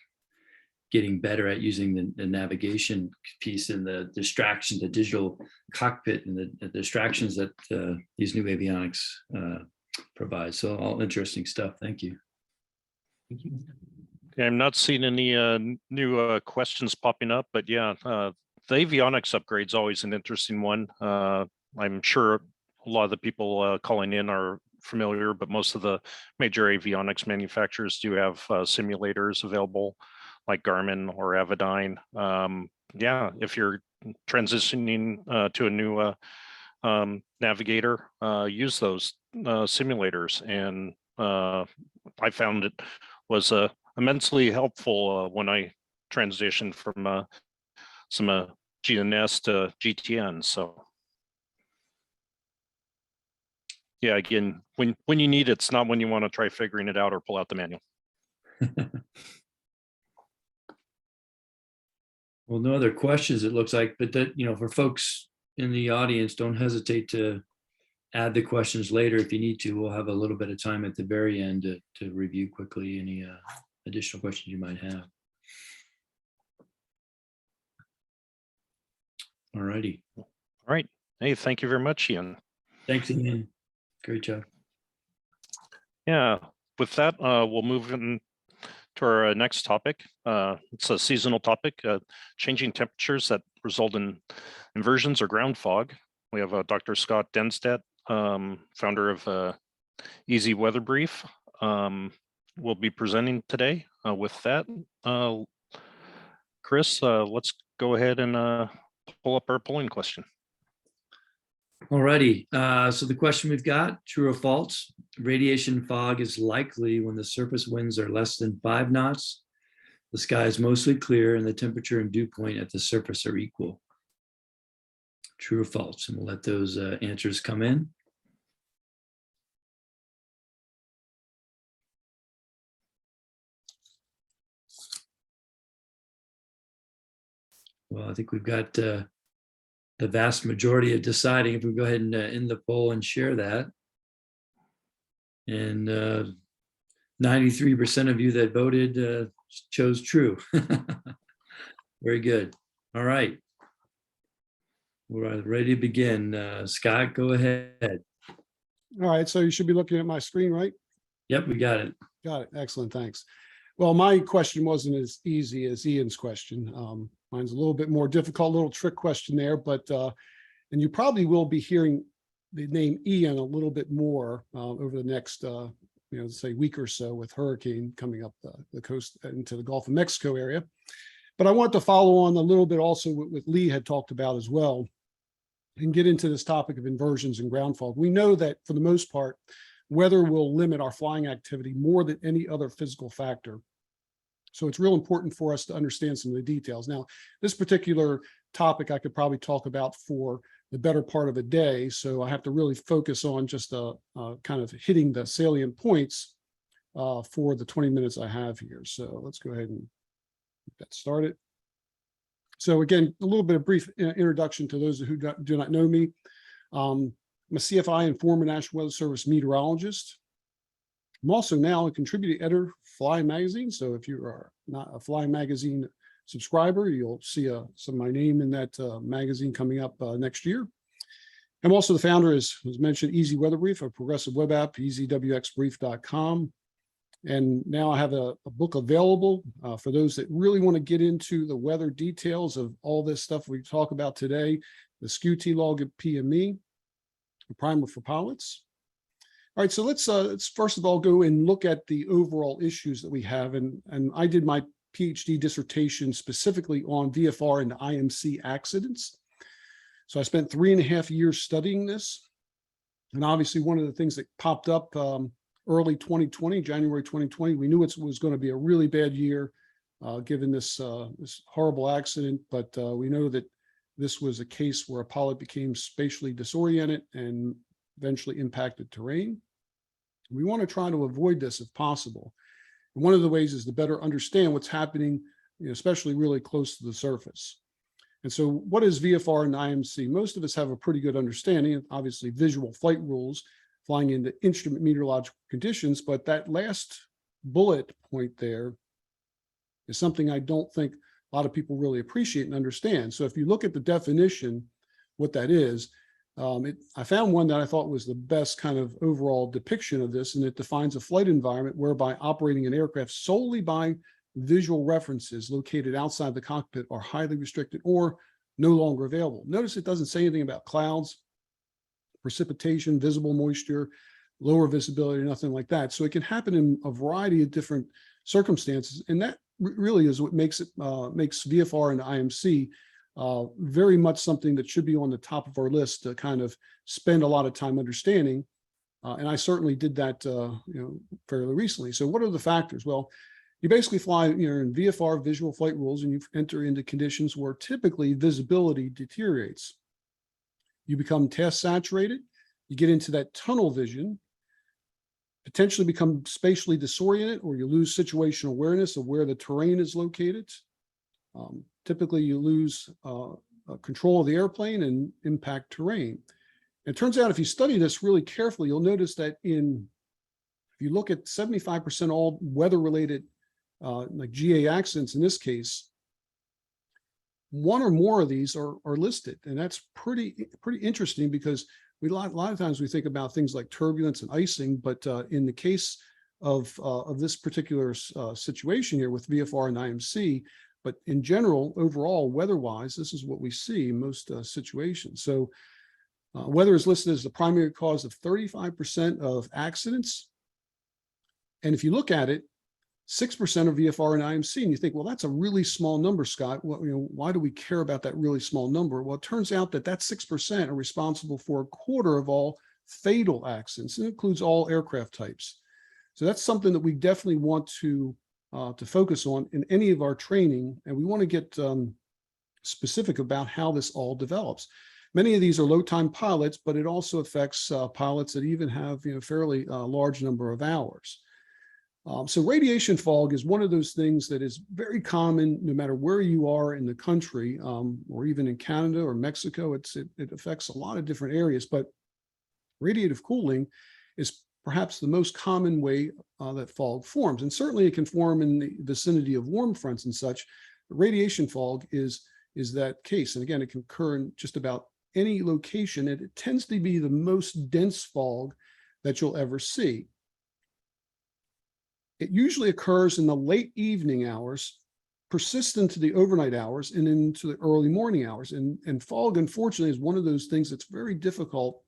getting better at using the navigation piece, and the distraction, the digital cockpit, and the distractions that these new avionics provide. So all interesting stuff. Thank you. Thank you. Yeah, I'm not seeing any new questions popping up, but yeah, the avionics upgrade is always an interesting one. I'm sure a lot of the people calling in are familiar, but most of the major avionics manufacturers do have simulators available, like Garmin or Avidyne. Yeah, if you're transitioning to a new navigator, use those simulators, and I found it was immensely helpful when I transitioned from some GNS to GTN. So yeah, again, when you need it, it's not when you want to try figuring it out or pull out the manual. Well, no other questions, it looks like, but that, for folks in the audience, don't hesitate to add the questions later if you need to. We'll have a little bit of time at the very end to review quickly any additional questions you might have. All righty. All right. Hey, thank you very much, Ian. Thanks, Ian. Great job. Yeah, with that, we'll move in to our next topic. It's a seasonal topic, changing temperatures that result in inversions or ground fog. We have Dr. Scott Denstedt, founder of Easy Weather Brief, will be presenting today. With that, Chris, let's go ahead and pull up our polling question. All righty. So the question we've got, true or false? Radiation fog is likely when the surface winds are less than 5 knots. The sky is mostly clear and the temperature and dew point at the surface are equal. True or false? And we'll let those answers come in. Well, I think we've got the vast majority of deciding. If we go ahead and end the poll and share that. And 93% of you that voted chose true. Very good. All right. We're ready to begin. Scott, go ahead. All right, so you should be looking at my screen, right? Yep, we got it. Got it. Excellent, thanks. Well, my question wasn't as easy as Ian's question. Mine's a little bit more difficult, little trick question there, but and you probably will be hearing the name Ian a little bit more over the next, say week or so, with hurricane coming up the coast into the Gulf of Mexico area. But I want to follow on a little bit also what Lee had talked about as well, and get into this topic of inversions and ground fog. We know that for the most part, weather will limit our flying activity more than any other physical factor. So it's real important for us to understand some of the details. Now, this particular topic I could probably talk about for the better part of a day. So I have to really focus on just kind of hitting the salient points for the 20 minutes I have here. So let's go ahead and get started. So again, a little bit of brief introduction to those who do not know me. I'm a CFI and former National Weather Service meteorologist. I'm also now a contributing editor for Fly Magazine. So if you are not a Fly Magazine subscriber, you'll see some of my name in that magazine coming up next year. I'm also the founder, as was mentioned, Easy Weather Brief, a progressive web app, easywxbrief.com. And now I have a book available for those that really want to get into the weather details of all this stuff we talk about today, the SKU T-Log at PME, a primer for pilots. All right, so let's first of all go and look at the overall issues that we have. And I did my PhD dissertation specifically on VFR and IMC accidents. So I spent 3.5 years studying this. And obviously one of the things that popped up early 2020, January 2020, we knew it was going to be a really bad year given this horrible accident, but we know that this was a case where a pilot became spatially disoriented and eventually impacted terrain. We want to try to avoid this if possible. And one of the ways is to better understand what's happening, especially really close to the surface. And so what is VFR and IMC? Most of us have a pretty good understanding, obviously visual flight rules, flying into instrument meteorological conditions, but that last bullet point there is something I don't think a lot of people really appreciate and understand. So if you look at the definition, what that is, I found one that I thought was the best kind of overall depiction of this, and it defines a flight environment whereby operating an aircraft solely by visual references located outside the cockpit are highly restricted or no longer available. Notice it doesn't say anything about clouds, precipitation, visible moisture, lower visibility, nothing like that. So it can happen in a variety of different circumstances, and that really is what makes VFR and IMC very much something that should be on the top of our list to kind of spend a lot of time understanding. And I certainly did that fairly recently. So what are the factors? Well, you basically fly in VFR, visual flight rules, and you enter into conditions where typically visibility deteriorates. You become task saturated, you get into that tunnel vision, potentially become spatially disoriented, or you lose situational awareness of where the terrain is located. Typically, you lose control of the airplane and impact terrain. It turns out if you study this really carefully, you'll notice that if you look at 75% all weather-related like GA accidents in this case, one or more of these are listed. And that's pretty interesting because a lot of times we think about things like turbulence and icing, but in the case of this particular situation here with VFR and IMC, but in general, overall, weather-wise, this is what we see in most situations. So weather is listed as the primary cause of 35% of accidents. And if you look at it, 6% of VFR and IMC, and you think, well, that's a really small number, Scott. Well, why do we care about that really small number? Well, it turns out that 6% are responsible for 1/4 of all fatal accidents, and it includes all aircraft types. So that's something that we definitely want to focus on in any of our training, and we want to get specific about how this all develops. Many of these are low-time pilots, but it also affects pilots that even have fairly large number of hours. So radiation fog is one of those things that is very common no matter where you are in the country, or even in Canada or Mexico. It affects a lot of different areas, but radiative cooling is perhaps the most common way that fog forms. And certainly it can form in the vicinity of warm fronts and such. Radiation fog is that case. And again, it can occur in just about any location. And it tends to be the most dense fog that you'll ever see. It usually occurs in the late evening hours, persists into the overnight hours and into the early morning hours. And fog, unfortunately, is one of those things that's very difficult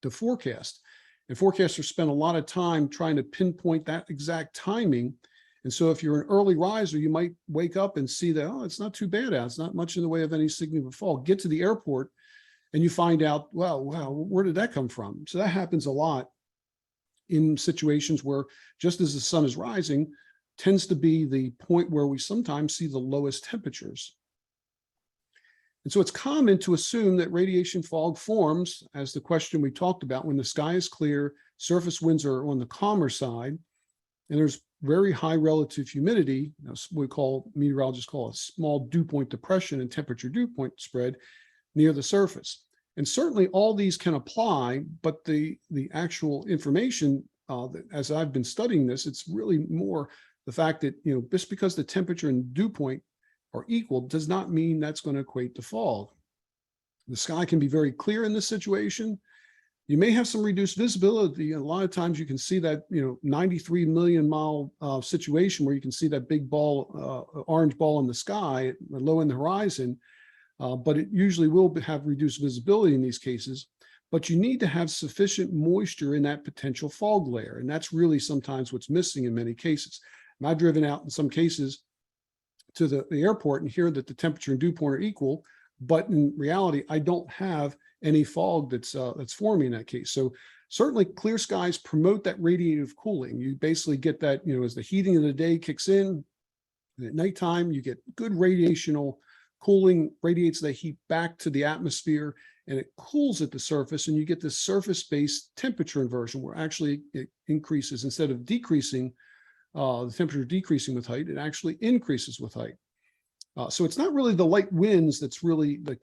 to forecast. And forecasters spend a lot of time trying to pinpoint that exact timing. And so if you're an early riser, you might wake up and see that, oh, it's not too bad out. It's not much in the way of any significant fog. Get to the airport and you find out, wow, where did that come from? So that happens a lot in situations where just as the sun is rising tends to be the point where we sometimes see the lowest temperatures. And so it's common to assume that radiation fog forms, as the question we talked about, when the sky is clear, surface winds are on the calmer side, and there's very high relative humidity, meteorologists call a small dew point depression and temperature dew point spread near the surface. And certainly all these can apply, but the actual information, as I've been studying this, it's really more the fact that, just because the temperature and dew point are equal does not mean that's going to equate to fog. The sky can be very clear in this situation. You may have some reduced visibility. A lot of times you can see that, 93 million mile situation where you can see that big ball, orange ball in the sky, low in the horizon. But it usually will have reduced visibility in these cases, but you need to have sufficient moisture in that potential fog layer. And that's really sometimes what's missing in many cases. And I've driven out in some cases to the airport and hear that the temperature and dew point are equal, but in reality, I don't have any fog that's forming in that case. So certainly clear skies promote that radiative cooling. You basically get that, as the heating of the day kicks in, and at nighttime, you get good radiational cooling, radiates the heat back to the atmosphere, and it cools at the surface, and you get this surface-based temperature inversion where actually it increases instead of decreasing, the temperature decreasing with height, it actually increases with height. So it's not really the light winds that's really the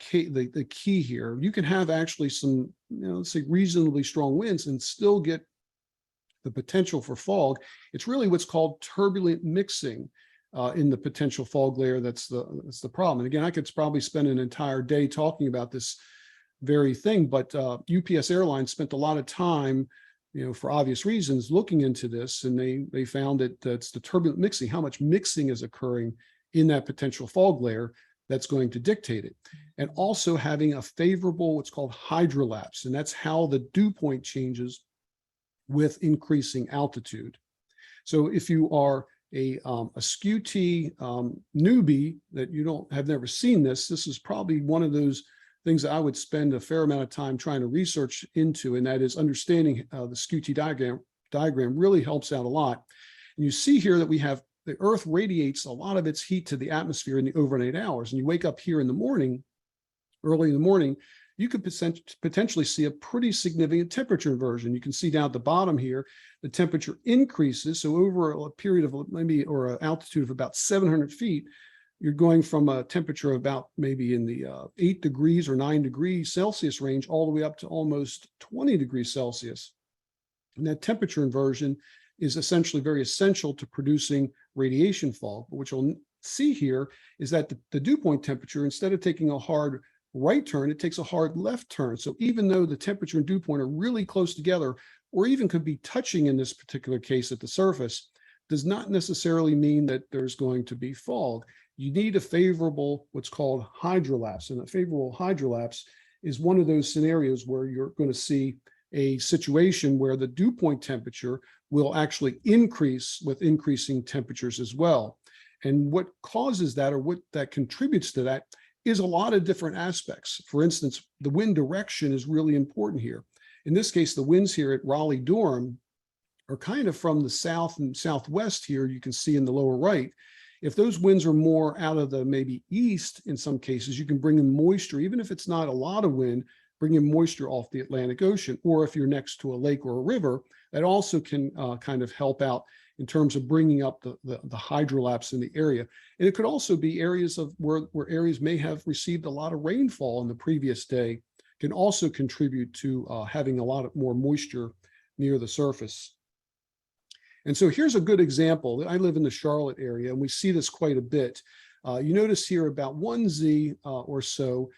key here. You can have actually some, let's say reasonably strong winds and still get the potential for fog. It's really what's called turbulent mixing in the potential fog layer. That's the problem. And again, I could probably spend an entire day talking about this very thing, but UPS Airlines spent a lot of time, for obvious reasons, looking into this, and they found that it's the turbulent mixing, how much mixing is occurring in that potential fog layer that's going to dictate it. And also having a favorable, what's called hydrolapse, and that's how the dew point changes with increasing altitude. So if you are a SCUT newbie that you have never seen this is probably one of those things that I would spend a fair amount of time trying to research into, and that is understanding the SCUT diagram really helps out a lot. And you see here that we have the Earth radiates a lot of its heat to the atmosphere in the overnight hours. And you wake up here in the morning, early in the morning, you could potentially see a pretty significant temperature inversion. You can see down at the bottom here, the temperature increases. So over a period of or an altitude of about 700 feet, you're going from a temperature of about maybe in the 8 degrees or 9 degrees Celsius range all the way up to almost 20 degrees Celsius. And that temperature inversion is essentially very essential to producing radiation fog. But what you'll see here is that the dew point temperature, instead of taking a hard right turn, it takes a hard left turn. So even though the temperature and dew point are really close together, or even could be touching in this particular case at the surface, does not necessarily mean that there's going to be fog. You need a favorable, what's called hydrolapse. And a favorable hydrolapse is one of those scenarios where you're going to see a situation where the dew point temperature will actually increase with increasing temperatures as well. And what causes that, or what that contributes to that, is a lot of different aspects. For instance, the wind direction is really important here. In this case, the winds here at Raleigh-Durham are kind of from the south and southwest here, you can see in the lower right. If those winds are more out of the maybe east, in some cases, you can bring in moisture, even if it's not a lot of wind, bring in moisture off the Atlantic Ocean. Or if you're next to a lake or a river, that also can kind of help out in terms of bringing up the hydrolapse in the area. And it could also be areas of where areas may have received a lot of rainfall in the previous day, can also contribute to having a lot more moisture near the surface. And so here's a good example. I live in the Charlotte area, and we see this quite a bit. You notice here about 1Z or so.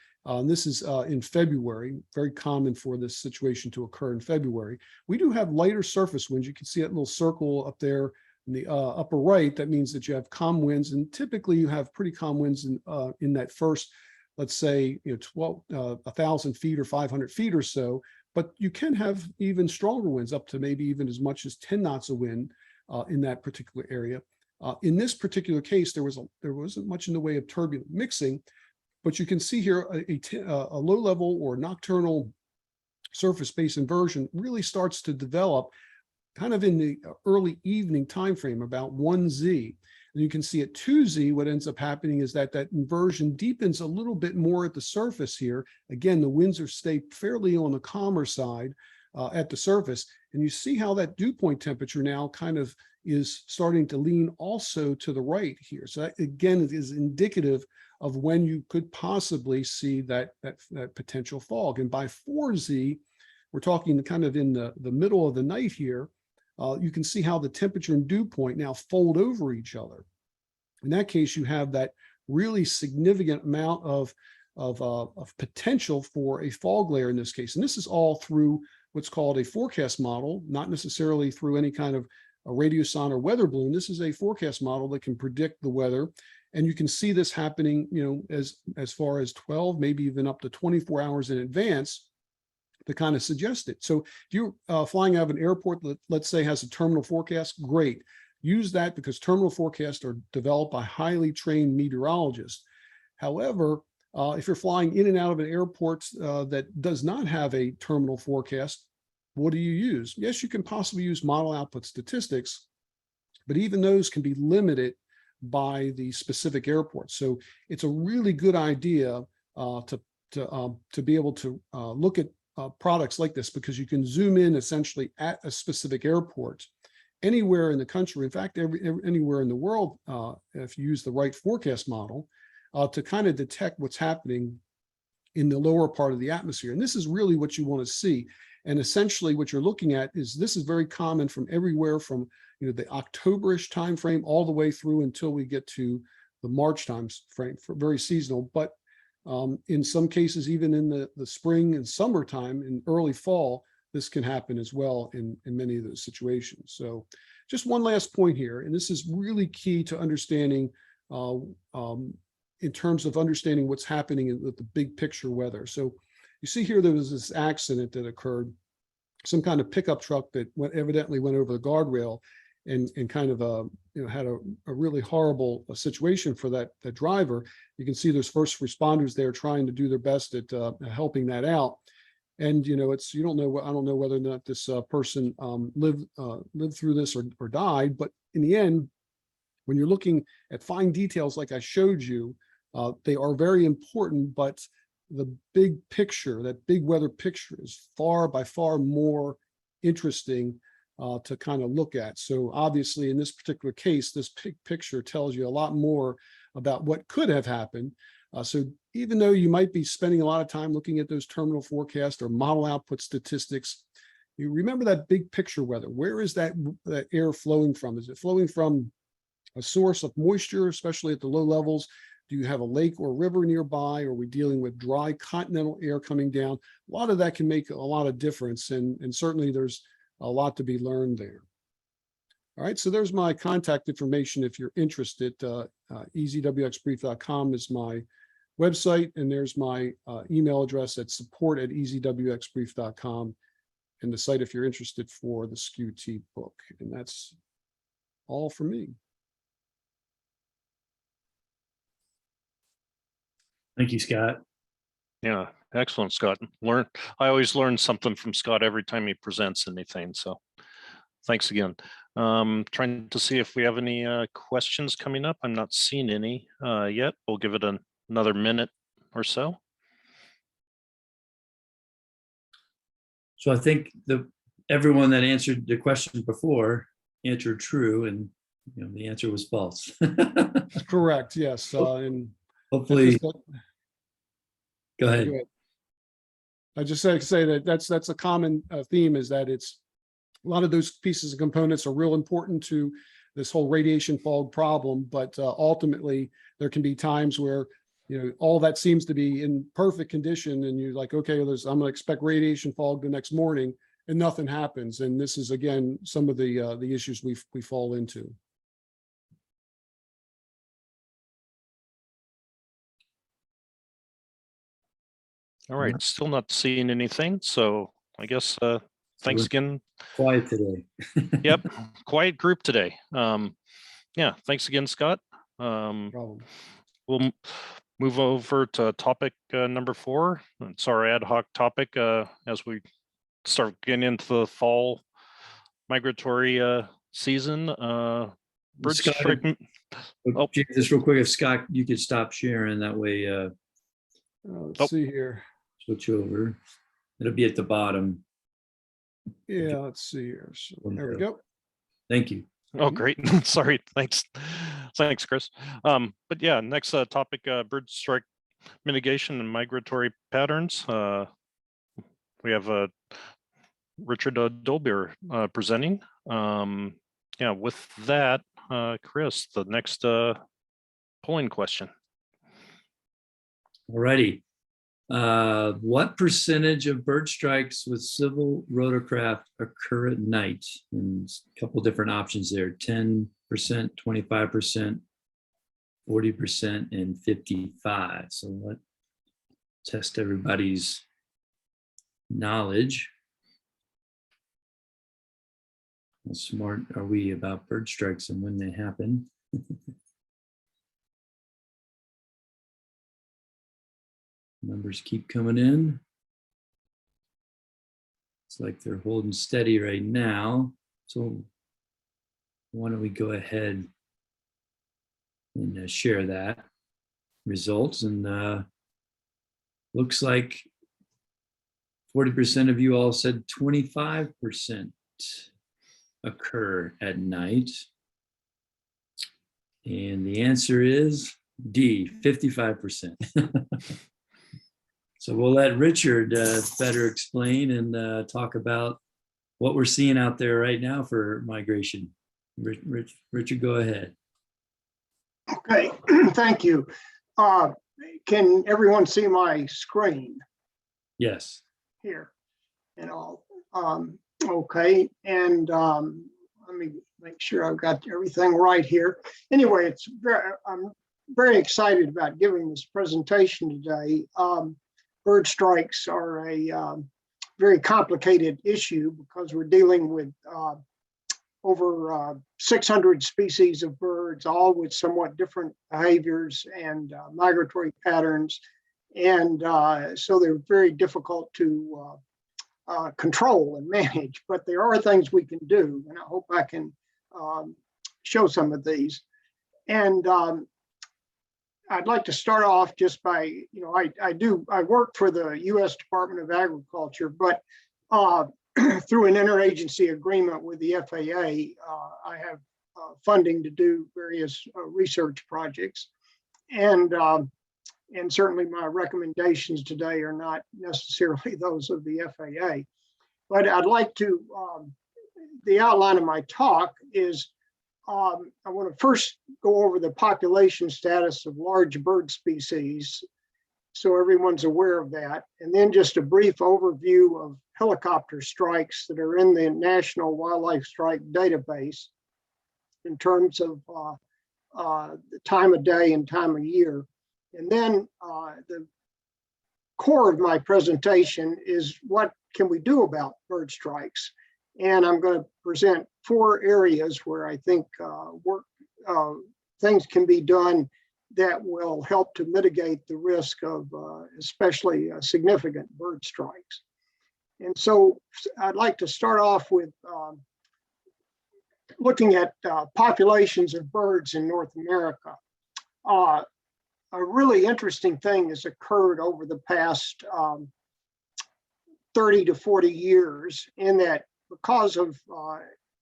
This is in February, very common for this situation to occur in February. We do have lighter surface winds. You can see that little circle up there in the upper right. That means that you have calm winds, and typically you have pretty calm winds in that first, let's say, 1,000 feet or 500 feet or so. But you can have even stronger winds, up to maybe even as much as 10 knots of wind in that particular area. In this particular case, there wasn't much in the way of turbulent mixing. But you can see here a low level or nocturnal surface space inversion really starts to develop kind of in the early evening time frame, about 1Z. And you can see at 2Z, what ends up happening is that inversion deepens a little bit more at the surface here. Again, the winds stay fairly on the calmer side at the surface. And you see how that dew point temperature now kind of is starting to lean also to the right here. So that, again, is indicative of when you could possibly see that potential fog. And by 4Z, we're talking kind of in the middle of the night here, you can see how the temperature and dew point now fold over each other. In that case, you have that really significant amount of potential for a fog layer in this case. And this is all through what's called a forecast model, not necessarily through any kind of a radiosonde or weather balloon. This is a forecast model that can predict the weather. And you can see this happening, as far as 12, maybe even up to 24 hours in advance to kind of suggest it. So if you're flying out of an airport that, let's say, has a terminal forecast, great. use that because terminal forecasts are developed by highly trained meteorologists. However, if you're flying in and out of an airport that does not have a terminal forecast, what do you use? Yes, you can possibly use model output statistics, but even those can be limited by the specific airport. So it's a really good idea to be able to look at products like this, because you can zoom in essentially at a specific airport anywhere in the country. In fact, anywhere in the world, if you use the right forecast model to kind of detect what's happening in the lower part of the atmosphere. And this is really what you want to see. And essentially what you're looking at is, this is very common from everywhere from, you know, the October-ish timeframe all the way through until we get to the March time frame, for very seasonal. But in some cases, even in the spring and summertime and early fall, this can happen as well in many of those situations. So just one last point here, and this is really key to understanding in terms of understanding what's happening with the big picture weather. So you see here, there was this accident that occurred, some kind of pickup truck that evidently went over the guardrail and kind of you know, had a really horrible situation for that driver. You can see there's first responders there trying to do their best at helping that out. And you know, I don't know whether or not this person lived through this or died, but in the end, when you're looking at fine details like I showed you, they are very important, but the big picture, that big weather picture, is by far more interesting to kind of look at. So obviously in this particular case, this big picture tells you a lot more about what could have happened. So even though you might be spending a lot of time looking at those terminal forecasts or model output statistics, you remember that big picture weather. Where is that air flowing from? Is it flowing from a source of moisture, especially at the low levels? Do you have a lake or river nearby? Are we dealing with dry continental air coming down? A lot of that can make a lot of difference, and certainly there's a lot to be learned there. All right, so there's my contact information if you're interested. EasyWXBrief.com is my website, and there's my email address at support@easywxbrief.com, and the site if you're interested for the SKU-T book. And that's all for me. Thank you, Scott. Yeah, excellent, Scott. I always learn something from Scott every time he presents anything. So thanks again. Trying to see if we have any questions coming up. I'm not seeing any yet. We'll give it another minute or so. So I think everyone that answered the question before answered true, and you know, the answer was false. Correct, yes. And Hopefully, go ahead. I just say that that's a common theme, is that it's a lot of those pieces and components are real important to this whole radiation fog problem, but ultimately there can be times where, you know, all that seems to be in perfect condition and you're like, okay, I'm going to expect radiation fog the next morning, and nothing happens. And this is, again, some of the issues we fall into. All right, still not seeing anything. So I guess thanks again. Quiet today. Yep, quiet group today. Yeah, thanks again, Scott. We'll move over to topic number 4. It's our ad hoc topic as we start getting into the fall migratory season. Bird Scott, strike. Oh, just real quick, if Scott, you could stop sharing, that way let's see here. switch over. It'll be at the bottom. Yeah, let's see here. So there we go. Thank you. oh, great. Sorry. Thanks, Chris. But yeah, next topic: bird strike mitigation and migratory patterns. We have Richard Dolbeer presenting. Yeah, with that, Chris, the next polling question. Alrighty. What percentage of bird strikes with civil rotorcraft occur at night? And a couple different options there: 10%, 25%, 40%, and 55%. So let's test everybody's knowledge. How smart are we about bird strikes and when they happen? Numbers keep coming in. It's like they're holding steady right now. So why don't we go ahead and share that results, and looks like 40% of you all said 25% occur at night. And the answer is D, 55%. So we'll let Richard better explain and talk about what we're seeing out there right now for migration. Richard, go ahead. Okay, thank you. Can everyone see my screen Yes. here and all? Okay, and let me make sure I've got everything right here. Anyway, I'm very excited about giving this presentation today. Bird strikes are a very complicated issue because we're dealing with over 600 species of birds, all with somewhat different behaviors and migratory patterns. And so they're very difficult to control and manage, but there are things we can do. And I hope I can show some of these. And I'd like to start off just by, I work for the U.S. Department of Agriculture, but through an interagency agreement with the FAA, I have funding to do various research projects. And certainly my recommendations today are not necessarily those of the FAA. But I'd like to, the outline of my talk is, I want to first go over the population status of large bird species, so everyone's aware of that. And then just a brief overview of helicopter strikes that are in the National Wildlife Strike Database in terms of the time of day and time of year. And then the core of my presentation is what can we do about bird strikes? And I'm going to present 4 areas where I think things can be done that will help to mitigate the risk of especially significant bird strikes. And so I'd like to start off with looking at populations of birds in North America. A really interesting thing has occurred over the past 30 to 40 years in that because of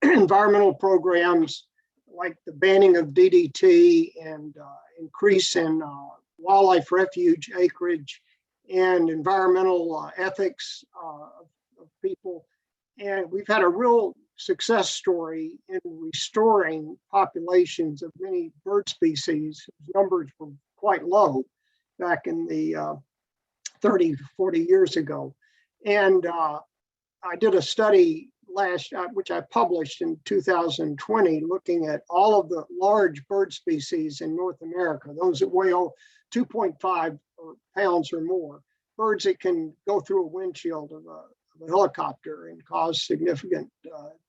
environmental programs like the banning of DDT and increase in wildlife refuge acreage and environmental ethics of people. And we've had a real success story in restoring populations of many bird species. Numbers were quite low back in the 30 to 40 years ago. And I did a study which I published in 2020, looking at all of the large bird species in North America, those that weigh 2.5 pounds or more, birds that can go through a windshield of a helicopter and cause significant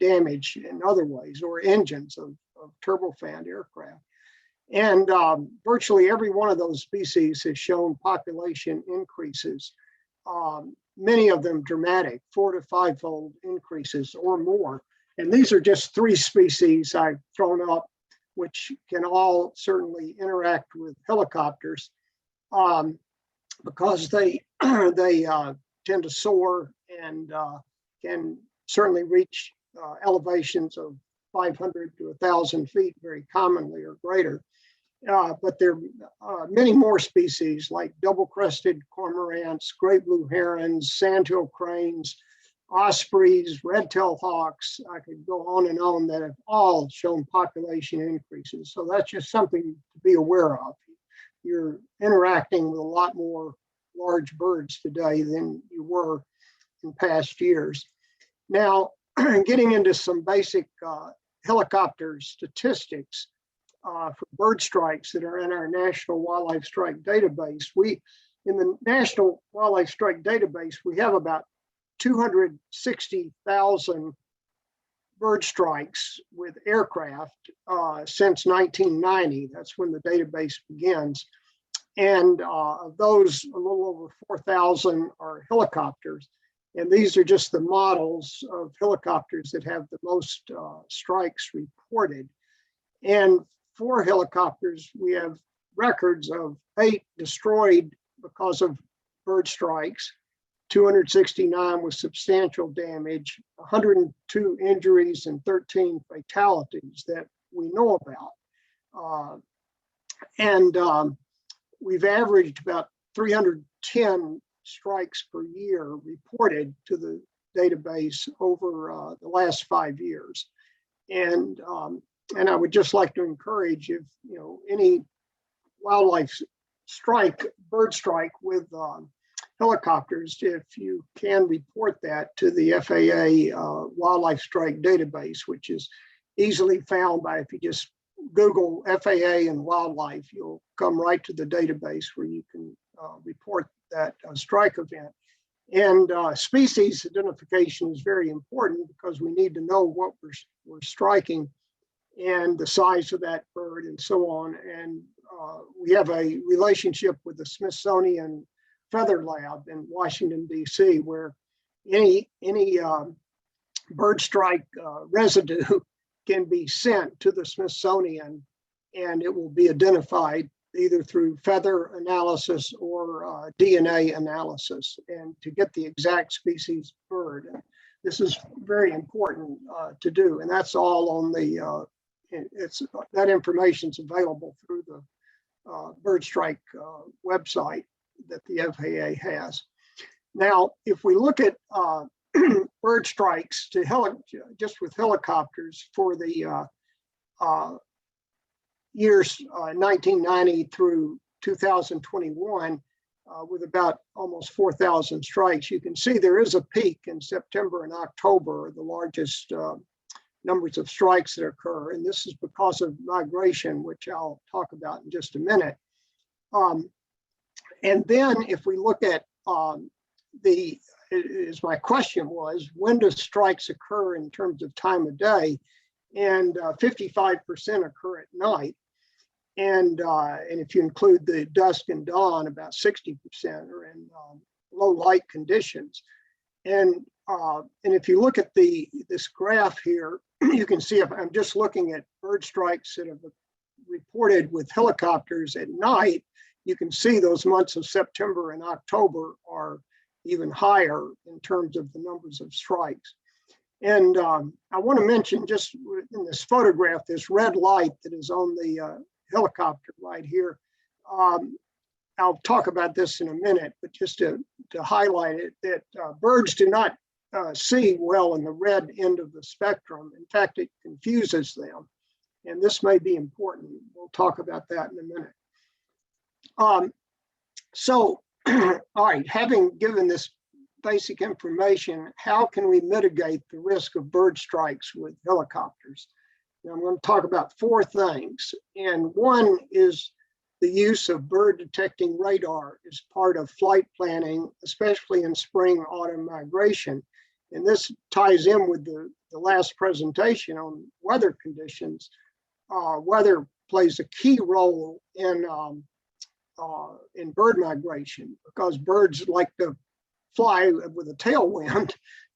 damage in other ways, or engines of turbofan aircraft. And virtually every one of those species has shown population increases. Many of them dramatic, 4 to 5-fold increases or more. And these are just 3 species I've thrown up, which can all certainly interact with helicopters because they tend to soar and can certainly reach elevations of 500 to 1,000 feet very commonly or greater. But there are many more species like double-crested cormorants, great blue herons, sandhill cranes, ospreys, red-tailed hawks. I could go on and on that have all shown population increases. So that's just something to be aware of. You're interacting with a lot more large birds today than you were in past years. Now, getting into some basic helicopter statistics, for bird strikes that are in our National Wildlife Strike Database. In the National Wildlife Strike Database, we have about 260,000 bird strikes with aircraft since 1990. That's when the database begins. And of those, a little over 4,000 are helicopters. And these are just the models of helicopters that have the most strikes reported. And for helicopters, we have records of 8 destroyed because of bird strikes, 269 with substantial damage, 102 injuries, and 13 fatalities that we know about. We've averaged about 310 strikes per year reported to the database over the last 5 years. And I would just like to encourage, if any wildlife strike, bird strike with helicopters, if you can report that to the FAA wildlife strike database, which is easily found by, if you just Google FAA and wildlife, you'll come right to the database where you can report that strike event. And species identification is very important because we need to know what we're striking and the size of that bird and so on. And we have a relationship with the Smithsonian Feather Lab in Washington, D.C., where any bird strike residue can be sent to the Smithsonian, and it will be identified either through feather analysis or DNA analysis, and to get the exact species bird. This is very important to do, and that's all on the, that information is available through the bird strike website that the FAA has. Now, if we look at bird strikes to just with helicopters for the years 1990 through 2021, with about almost 4,000 strikes, you can see there is a peak in September and October, the largest numbers of strikes that occur. And this is because of migration, which I'll talk about in just a minute. And then if we look at as my question was, when do strikes occur in terms of time of day? And 55% occur at night. And if you include the dusk and dawn, about 60% are in low light conditions. And if you look at this graph here, you can see, if I'm just looking at bird strikes that have reported with helicopters at night, you can see those months of September and October are even higher in terms of the numbers of strikes. And I want to mention, just in this photograph, this red light that is on the helicopter right here. I'll talk about this in a minute, but just to highlight it, that birds do not see well in the red end of the spectrum. In fact, it confuses them. And this may be important. We'll talk about that in a minute. So, all right, having given this basic information, how can we mitigate the risk of bird strikes with helicopters? Now, I'm going to talk about 4 things. And one is the use of bird detecting radar as part of flight planning, especially in spring, autumn migration. And this ties in with the last presentation on weather conditions. Weather plays a key role in bird migration, because birds like to fly with a tailwind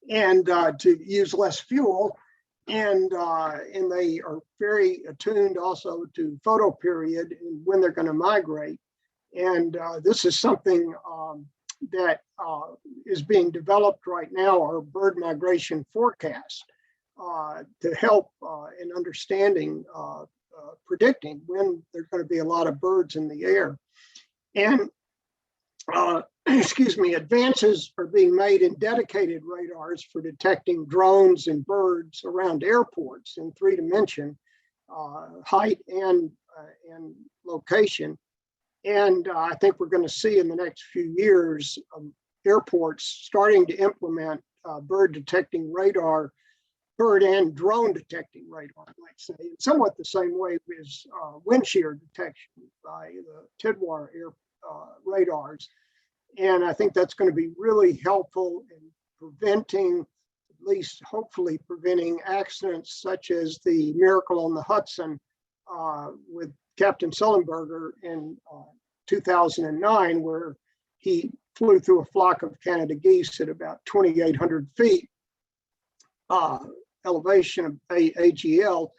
and to use less fuel, and they are very attuned also to photoperiod and when they're going to migrate. And this is something that is being developed right now, our bird migration forecast, to help in understanding, predicting when there's going to be a lot of birds in the air. And excuse me, advances are being made in dedicated radars for detecting drones and birds around airports in 3 dimension, height and location. And I think we're going to see in the next few years airports starting to implement bird detecting radar, bird and drone detecting radar, I might say, in somewhat the same way as wind shear detection by the Tidwar air radars. And I think that's going to be really helpful in preventing least hopefully preventing accidents such as the Miracle on the Hudson with Captain Sullenberger in 2009, where he flew through a flock of Canada geese at about 2,800 feet elevation of AGL,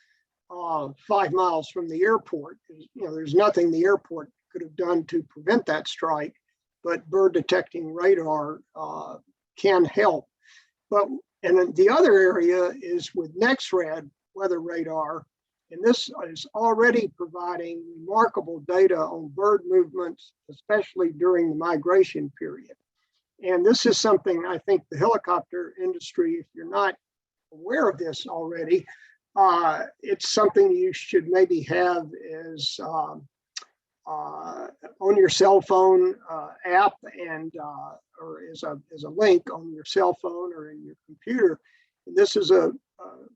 5 miles from the airport. You know, there's nothing the airport could have done to prevent that strike, but bird detecting radar can help. And then the other area is with NexRad weather radar, and this is already providing remarkable data on bird movements, especially during the migration period. And this is something I think the helicopter industry, if you're not aware of this already, it's something you should maybe have as on your cell phone app and or as a link on your cell phone or in your computer. And this is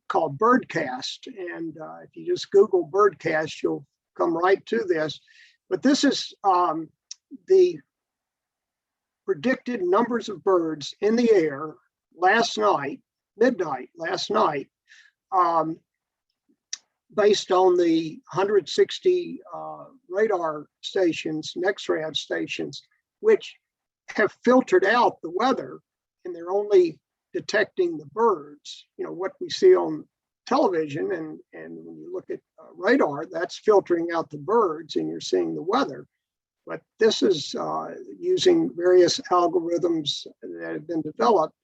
called Birdcast, and if you just Google Birdcast, you'll come right to this. But this is the predicted numbers of birds in the air last night, midnight last night, based on the 160 radar stations, NexRad stations, which have filtered out the weather, and they're only detecting the birds. You know, what we see on television, and when you look at radar, that's filtering out the birds and you're seeing the weather. But this is using various algorithms that have been developed.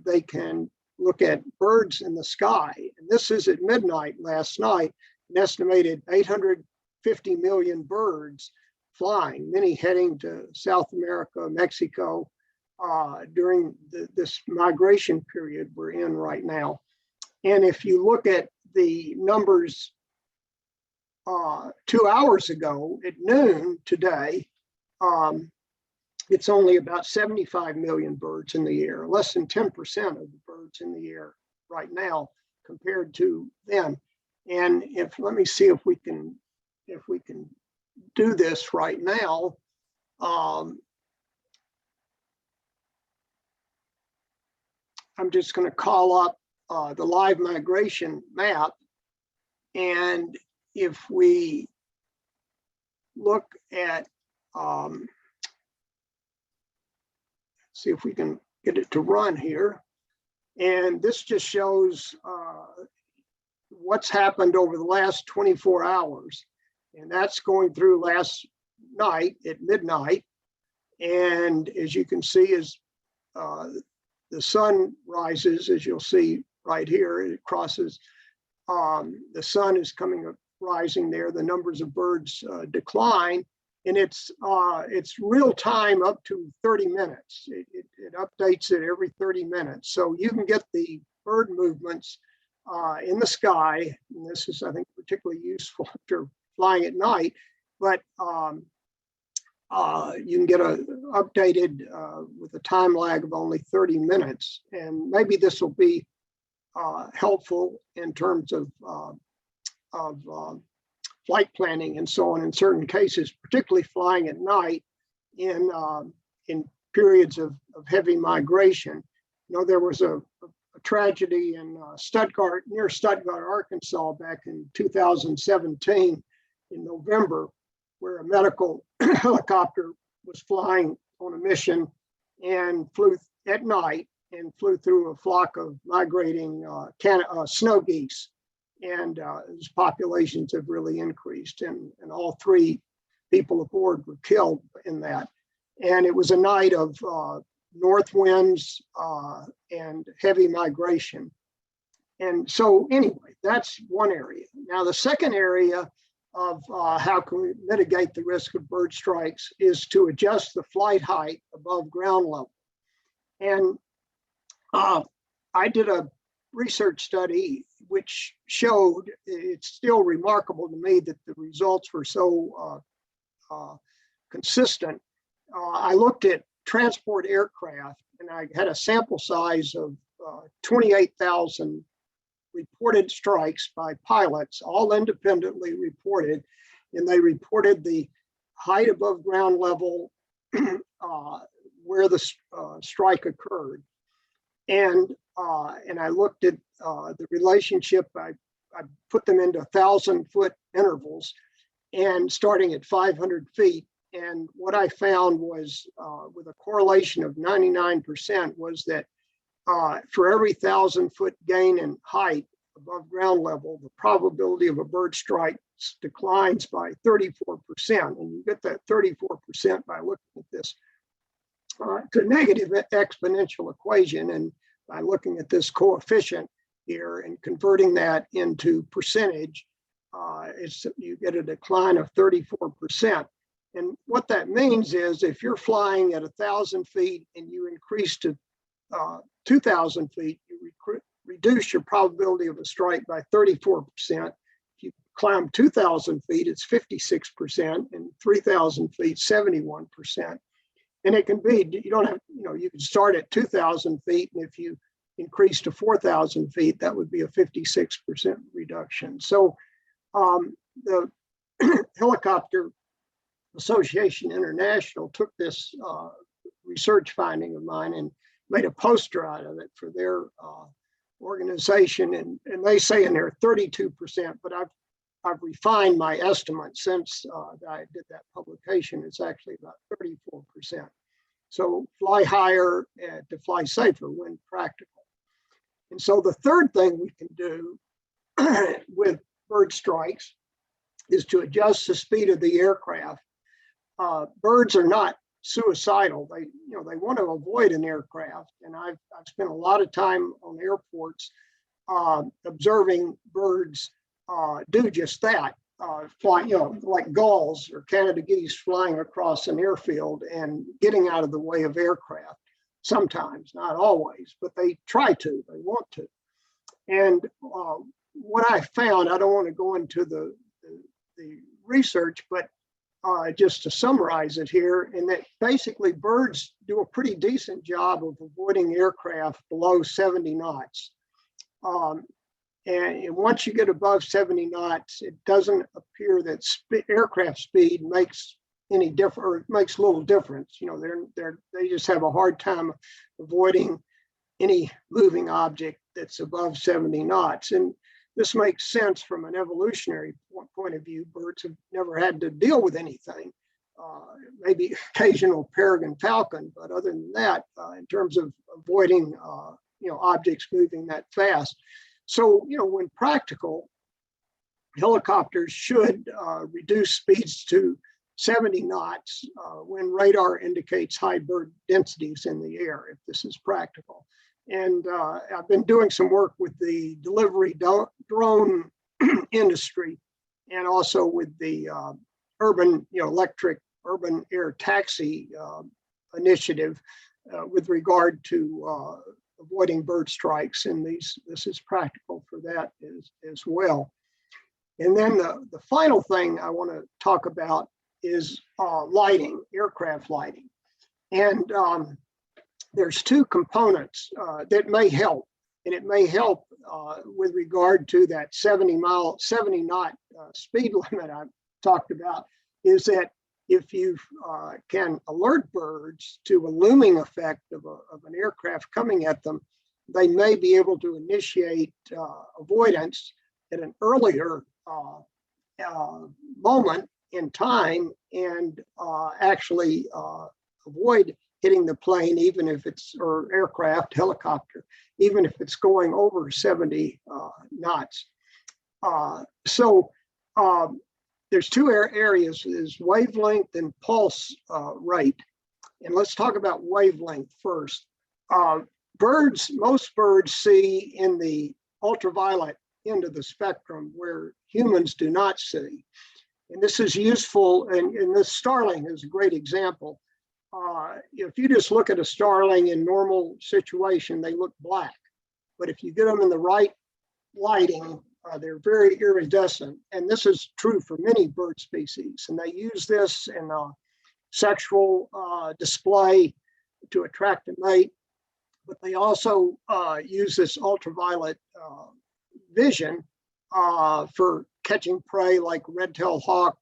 They can look at birds in the sky. And this is at midnight last night, an estimated 850 million birds flying, many heading to South America, Mexico, during this migration period we're in right now. And if you look at the numbers 2 hours ago at noon today, it's only about 75 million birds in the air, less than 10% of the birds in the air right now compared to then. And let me see if we can do this right now. I'm just going to call up the live migration map. And if we look at, see if we can get it to run here. And this just shows what's happened over the last 24 hours. And that's going through last night at midnight. And as you can see, as the sun rises, as you'll see right here, it crosses, the sun is rising there, the numbers of birds decline, and it's real time up to 30 minutes. It updates it every 30 minutes. So you can get the bird movements in the sky, and this is, I think, particularly useful if you're flying at night, but you can get updated with a time lag of only 30 minutes. And maybe this will be helpful in terms of flight planning and so on in certain cases, particularly flying at night in periods of heavy migration. You know, there was a tragedy in Stuttgart, near Stuttgart, Arkansas, back in 2017 in November, where a medical helicopter was flying on a mission and flew at night and flew through a flock of migrating snow geese. And those populations have really increased, and all 3 people aboard were killed in that. And it was a night of north winds and heavy migration. And so anyway, that's one area. Now, the second area of how can we mitigate the risk of bird strikes is to adjust the flight height above ground level. And I did a research study which showed, it's still remarkable to me that the results were so consistent. I looked at transport aircraft, and I had a sample size of 28,000 reported strikes by pilots, all independently reported, and they reported the height above ground level where the strike occurred. And I looked at the relationship. I put them into 1,000-foot intervals and starting at 500 feet. And what I found was with a correlation of 99% was that for every 1,000-foot gain in height above ground level, the probability of a bird strike declines by 34%. And you get that 34% by looking at this. It's a negative exponential equation. And by looking at this coefficient here and converting that into percentage, you get a decline of 34%. And what that means is if you're flying at 1,000 feet and you increase to 2,000 feet, you reduce your probability of a strike by 34%. If you climb 2,000 feet, it's 56%, and 3,000 feet, 71%. And it can be, you don't have, you can start at 2,000 feet, and if you increase to 4,000 feet, that would be a 56% reduction. So the Helicopter Association International took this research finding of mine and made a poster out of it for their organization. And they say in there 32%, but I've refined my estimate since I did that publication. It's actually about 34%. So fly higher to fly safer when practical. And so the third thing we can do with bird strikes is to adjust the speed of the aircraft. Birds are not suicidal. They want to avoid an aircraft. And I've spent a lot of time on airports observing birds do just that. Fly, like gulls or Canada geese flying across an airfield and getting out of the way of aircraft. Sometimes, not always, but they try to, they want to. And what I found, I don't want to go into the research, but just to summarize it here, and that basically birds do a pretty decent job of avoiding aircraft below 70 knots. And once you get above 70 knots, it doesn't appear that aircraft speed makes any difference, or it makes little difference. They just have a hard time avoiding any moving object that's above 70 knots. And this makes sense from an evolutionary point of view. Birds have never had to deal with anything, maybe occasional peregrine falcon, but other than that, in terms of avoiding objects moving that fast. So, when practical, helicopters should reduce speeds to 70 knots when radar indicates high bird densities in the air, if this is practical. And I've been doing some work with the delivery drone industry and also with the urban, electric urban air taxi initiative with regard to avoiding bird strikes. And this is practical for that as well. And then the final thing I want to talk about is lighting, aircraft lighting. And there's two components that may help. And it may help with regard to that 70 knot speed limit I talked about, is that if you can alert birds to a looming effect of an aircraft coming at them, they may be able to initiate avoidance at an earlier moment in time and actually avoid hitting the plane, even if it's, or aircraft, helicopter, even if it's going over 70 knots. So there's two areas, is wavelength and pulse rate. And let's talk about wavelength first. Most birds see in the ultraviolet end of the spectrum where humans do not see. And this is useful, and this starling is a great example. If you just look at a starling in normal situation, they look black. But if you get them in the right lighting, they're very iridescent. And this is true for many bird species. And they use this in sexual display to attract a mate. But they also use this ultraviolet vision for catching prey, like red-tailed hawk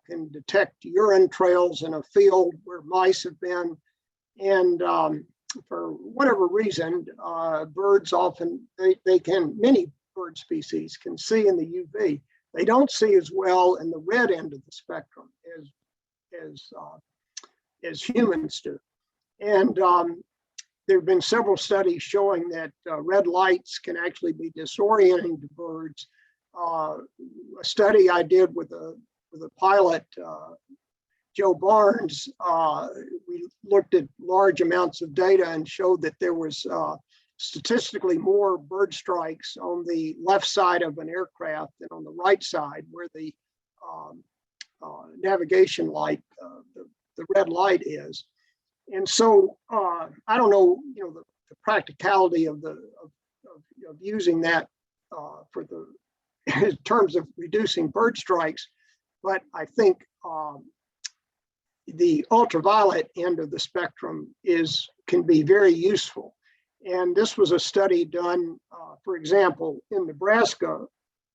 can detect urine trails in a field where mice have been. And for whatever reason, birds often, many bird species can see in the UV. They don't see as well in the red end of the spectrum as humans do. And there have been several studies showing that red lights can actually be disorienting to birds. A study I did with a pilot, Joe Barnes, we looked at large amounts of data and showed that there was statistically more bird strikes on the left side of an aircraft than on the right side, where the navigation light, the red light is. And so I don't know, the practicality of using that for the in terms of reducing bird strikes, but I think the ultraviolet end of the spectrum can be very useful. And this was a study done, for example, in Nebraska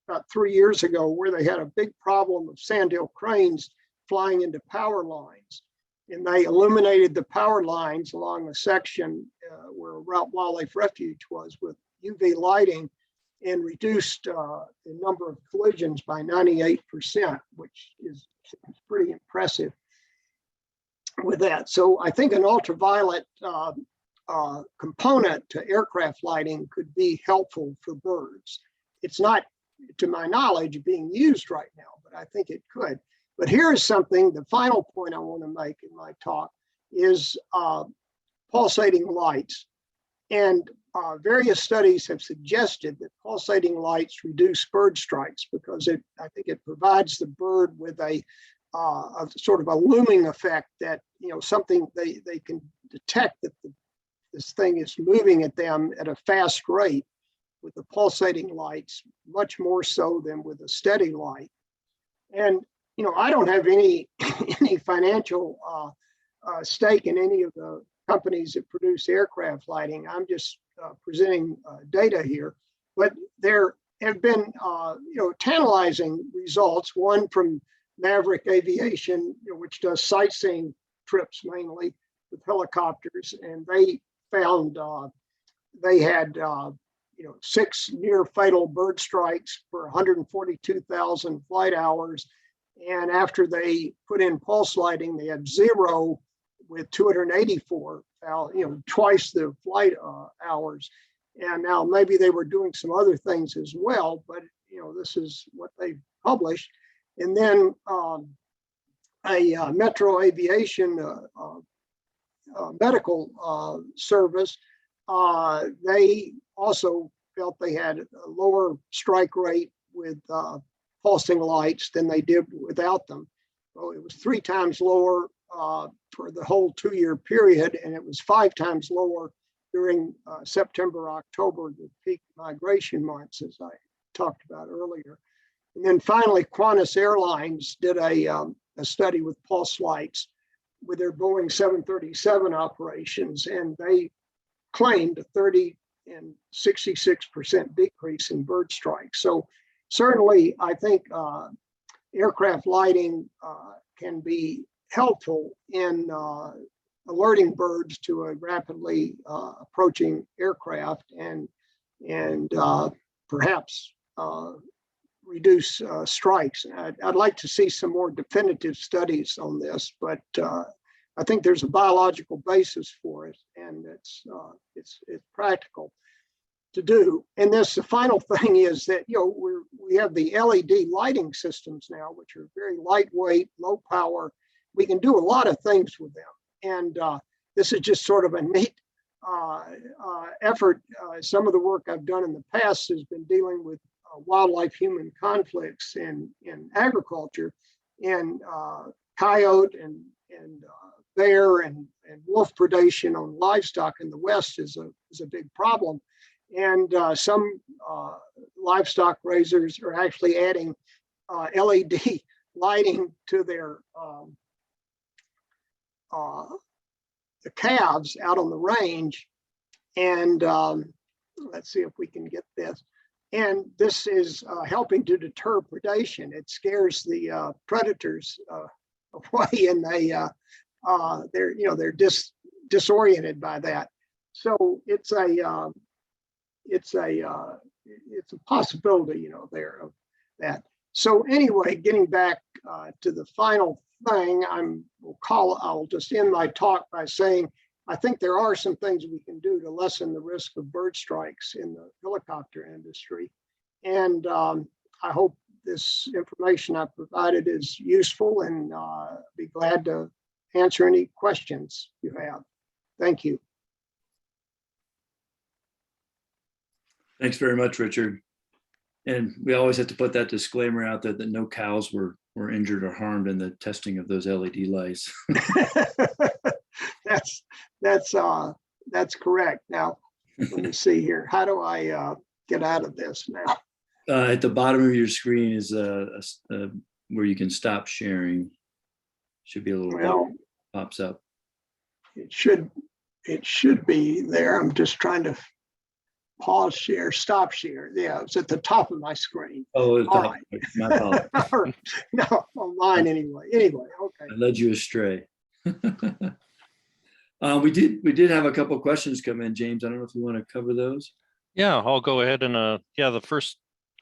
about 3 years ago, where they had a big problem of sandhill cranes flying into power lines. And they illuminated the power lines along a section where Route Wildlife Refuge was with UV lighting, and reduced the number of collisions by 98%, which is pretty impressive with that. So I think an ultraviolet component to aircraft lighting could be helpful for birds. It's not, to my knowledge, being used right now, but I think it could. But here's something, the final point I want to make in my talk is pulsating lights. And various studies have suggested that pulsating lights reduce bird strikes because I think it provides the bird with a sort of a looming effect that, something they can detect that this thing is moving at them at a fast rate with the pulsating lights, much more so than with a steady light. And, I don't have any financial stake in any of the companies that produce aircraft lighting. I'm just presenting data here, but there have been, tantalizing results. One from Maverick Aviation, which does sightseeing trips mainly with helicopters, and they found they had 6 near fatal bird strikes for 142,000 flight hours. And after they put in pulse lighting, they had 0 with 284, twice the flight hours. And now maybe they were doing some other things as well, but this is what they published. And then a Metro Aviation medical service, they also felt they had a lower strike rate with pulsing lights than they did without them. So it was 3 times lower for the whole 2-year period, and it was 5 times lower during September, October, the peak migration months, as I talked about earlier. And then finally, Qantas Airlines did a study with pulse lights with their Boeing 737 operations, and they claimed a 30 and 66% decrease in bird strikes. So certainly, I think aircraft lighting can be helpful in alerting birds to a rapidly approaching aircraft and perhaps reduce strikes. I'd like to see some more definitive studies on this, but I think there's a biological basis for it, and it's practical to do. And the final thing is that we have the LED lighting systems now, which are very lightweight, low power. We can do a lot of things with them, and this is just sort of a neat effort. Some of the work I've done in the past has been dealing with wildlife-human conflicts in agriculture, and coyote and bear and wolf predation on livestock in the West is a big problem. And some livestock raisers are actually adding LED lighting to their the calves out on the range. And let's see if we can get this. And this is helping to deter predation. It scares the predators away, and they're disoriented by that. So it's a possibility, you know, there of that. So anyway, getting back to the final thing, I'll just end my talk by saying, I think there are some things we can do to lessen the risk of bird strikes in the helicopter industry. And I hope this information I provided is useful, and be glad to answer any questions you have. Thank you. Thanks very much, Richard. And we always have to put that disclaimer out there that no cows were injured or harmed in the testing of those LED lights. That's correct. Now, let me see here. How do I get out of this now? At the bottom of your screen is where you can stop sharing. Should be a little button pops up. It should be there. I'm just trying to pause share, stop share. Yeah, it's at the top of my screen. Oh, All right. My apologies. No, on mine anyway. Anyway, okay. I led you astray. We did have a couple of questions come in, James. I don't know if you want to cover those. Yeah, I'll go ahead and yeah, the first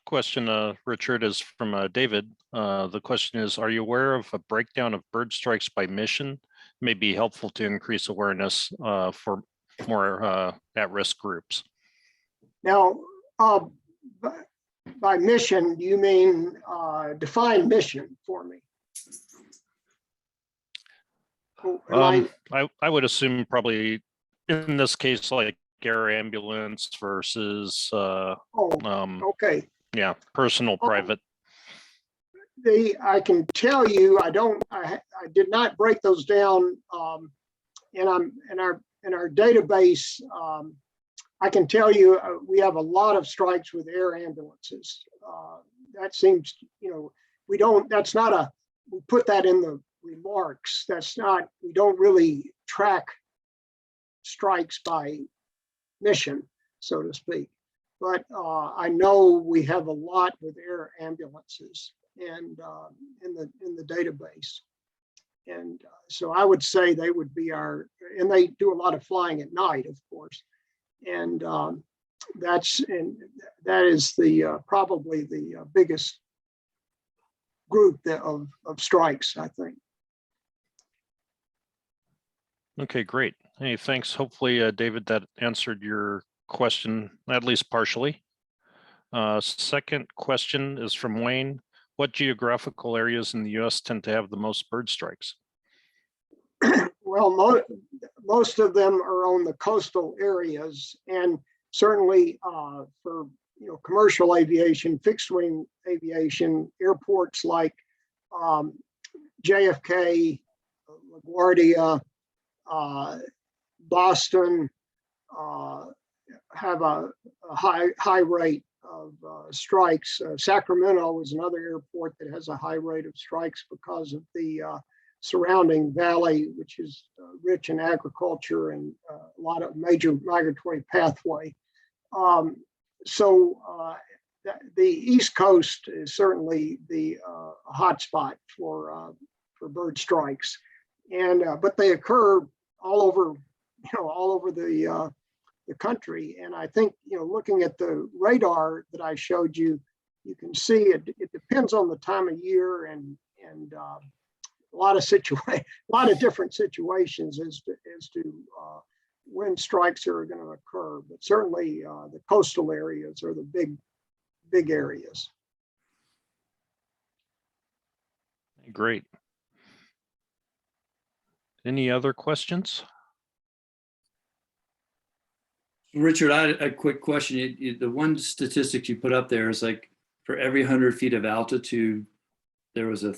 question, Richard, is from David. The question is, are you aware of a breakdown of bird strikes by mission? May be helpful to increase awareness for more at-risk groups. Now, by mission, do you mean define mission for me? I would assume probably in this case, like air ambulance versus okay. Yeah, personal, private. I can tell you, I did not break those down in our database. I can tell you we have a lot of strikes with air ambulances. That seems, you know, we put that in the remarks. We don't really track strikes by mission, so to speak. But I know we have a lot with air ambulances and in the database. And so I would say they would be and they do a lot of flying at night, of course. And that is probably the biggest group of strikes, I think. Okay, great. Hey, thanks. Hopefully, David, that answered your question, at least partially. Second question is from Wayne. What geographical areas in the US tend to have the most bird strikes? Well, most of them are on the coastal areas, and certainly for commercial aviation, fixed wing aviation, airports like JFK, LaGuardia, Boston have a high rate of strikes. Sacramento is another airport that has a high rate of strikes because of the surrounding valley, which is rich in agriculture and a lot of major migratory pathway. So the East Coast is certainly the hotspot for bird strikes, and but they occur all over the country. And I think looking at the radar that I showed you, you can see it depends on the time of year and a lot of different situations as to when strikes are going to occur. But certainly the coastal areas are the big areas. Great. Any other questions? Richard, I had a quick question. The one statistic you put up there is like for every 100 feet of altitude, there was a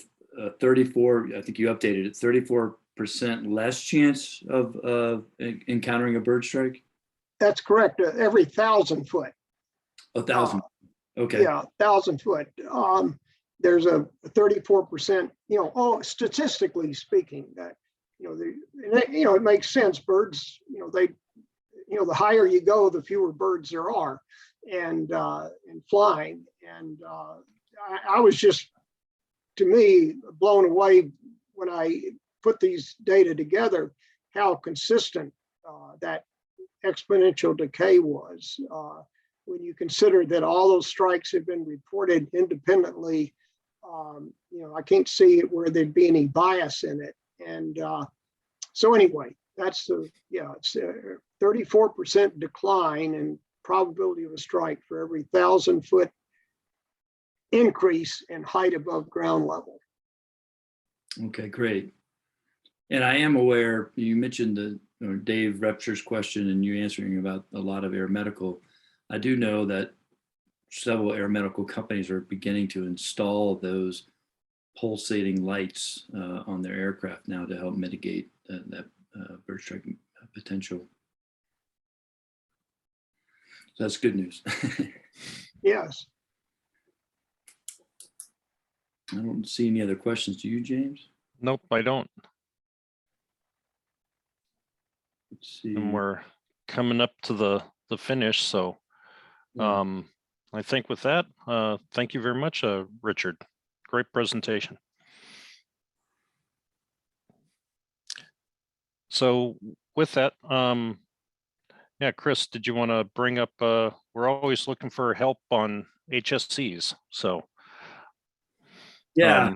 34, I think you updated it, 34% less chance of encountering a bird strike? That's correct. Every 1,000 foot. 1,000. Okay. Yeah, 1,000 foot. There's a 34%, statistically speaking, that, it makes sense. Birds, the higher you go, the fewer birds there are and flying. And I was just, to me, blown away when I put these data together, how consistent that exponential decay was. When you consider that all those strikes have been reported independently, I can't see it where there'd be any bias in it. And so anyway, it's a 34% decline in probability of a strike for every 1,000-foot increase in height above ground level. Okay, great. And I am aware, you mentioned Dave Repcher's question and you answering about a lot of air medical. I do know that several air medical companies are beginning to install those pulsating lights on their aircraft now to help mitigate that bird strike potential. So that's good news. Yes. I don't see any other questions. Do you, James? Nope, I don't. Let's see. And we're coming up to the finish. So I think with that, thank you very much, Richard. Great presentation. So with that, yeah, Chris, did you want to bring up, we're always looking for help on HSCs. So Yeah,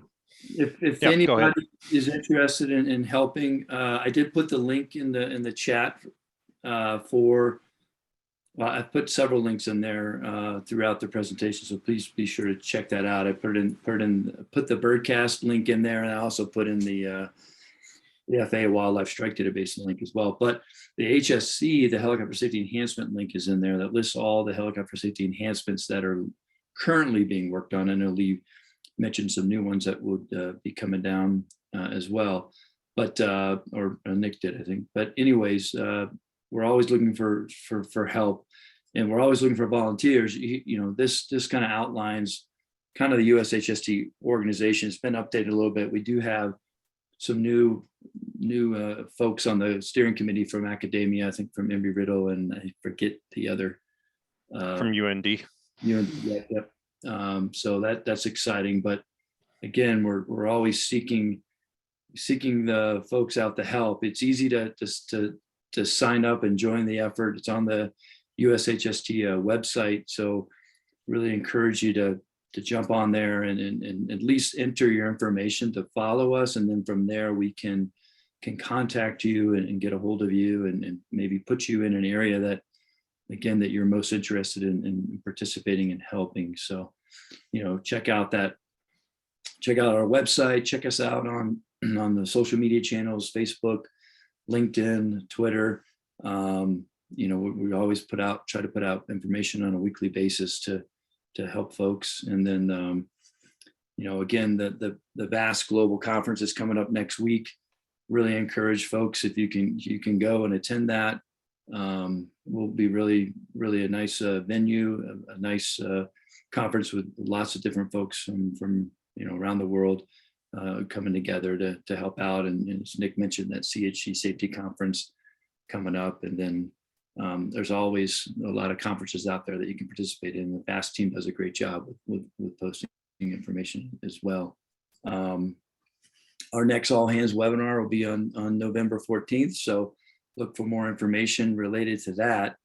if yeah, go ahead. anybody is interested in helping, I did put the link in the chat well, I put several links in there throughout the presentation, so please be sure to check that out. I put the Birdcast link in there, and I also put in the FAA Wildlife Strike Database link as well. But the HSC, the Helicopter Safety Enhancement link, is in there that lists all the helicopter safety enhancements that are currently being worked on. I know Lee mentioned some new ones that would be coming down as well, but or Nick did, I think. But anyways, we're always looking for help, and we're always looking for volunteers. This kind of outlines kind of the USHST organization. It's been updated a little bit. We do have some new folks on the steering committee from academia, I think from Embry-Riddle, and I forget the other. From UND. Yep. So that's exciting. But again, we're always seeking the folks out to help. It's easy to sign up and join the effort. It's on the USHST website. So really encourage you to jump on there and at least enter your information to follow us. And then from there, we can contact you and get a hold of you and maybe put you in an area that, again, that you're most interested in participating and helping. So, check out our website, check us out on the social media channels, Facebook, LinkedIn, Twitter. We always try to put out information on a weekly basis to help folks. And then, again, the vast global conference is coming up next week. Really encourage folks, if you can go and attend that. Will be really, really a nice venue, a nice conference with lots of different folks from around the world coming together to help out. And as Nick mentioned, that CHC Safety Conference coming up. And then there's always a lot of conferences out there that you can participate in. The FAST team does a great job with posting information as well. Our next All Hands webinar will be on November 14th. So look for more information related to that.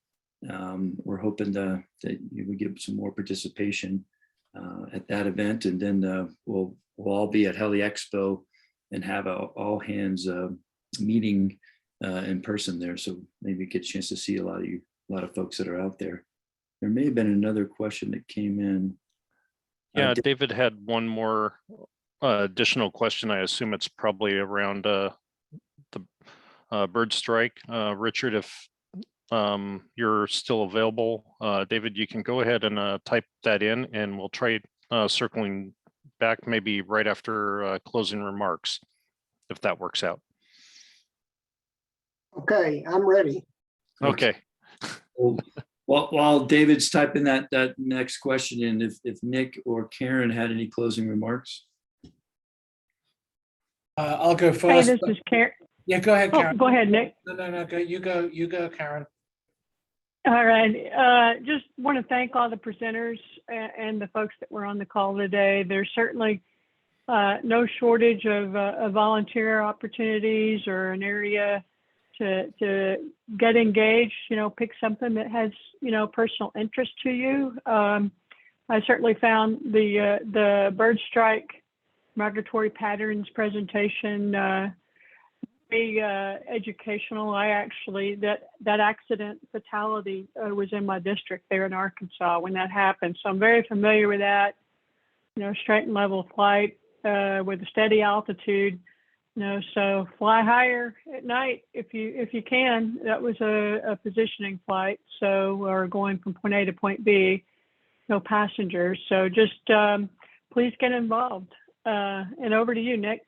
We're hoping that we get some more participation at that event. And then we'll all be at Heli Expo and have a all hands meeting in person there. So maybe get a chance to see a lot of folks that are out there. There may have been another question that came in. Yeah, David had one more additional question. I assume it's probably around the bird strike. Richard, if you're still available, David, you can go ahead and type that in, and we'll try circling back maybe right after closing remarks, if that works out. Okay, I'm ready. Okay. While David's typing that next question in, if Nick or Karen had any closing remarks. I'll go Hey, first. this is Karen. Yeah, go ahead, Oh, Karen. go ahead, Nick. No, go. You go, Karen. All right. Just want to thank all the presenters and the folks that were on the call today. There's certainly no shortage of volunteer opportunities or an area to get engaged, pick something that has, personal interest to you. I certainly found the bird strike migratory patterns presentation very educational. I actually, that accident fatality was in my district there in Arkansas when that happened. So I'm very familiar with that, straight and level flight with a steady altitude. So fly higher at night if you can. That was a positioning flight, so we're going from point A to point B, no passengers. So just please get involved. And over to you, Nick.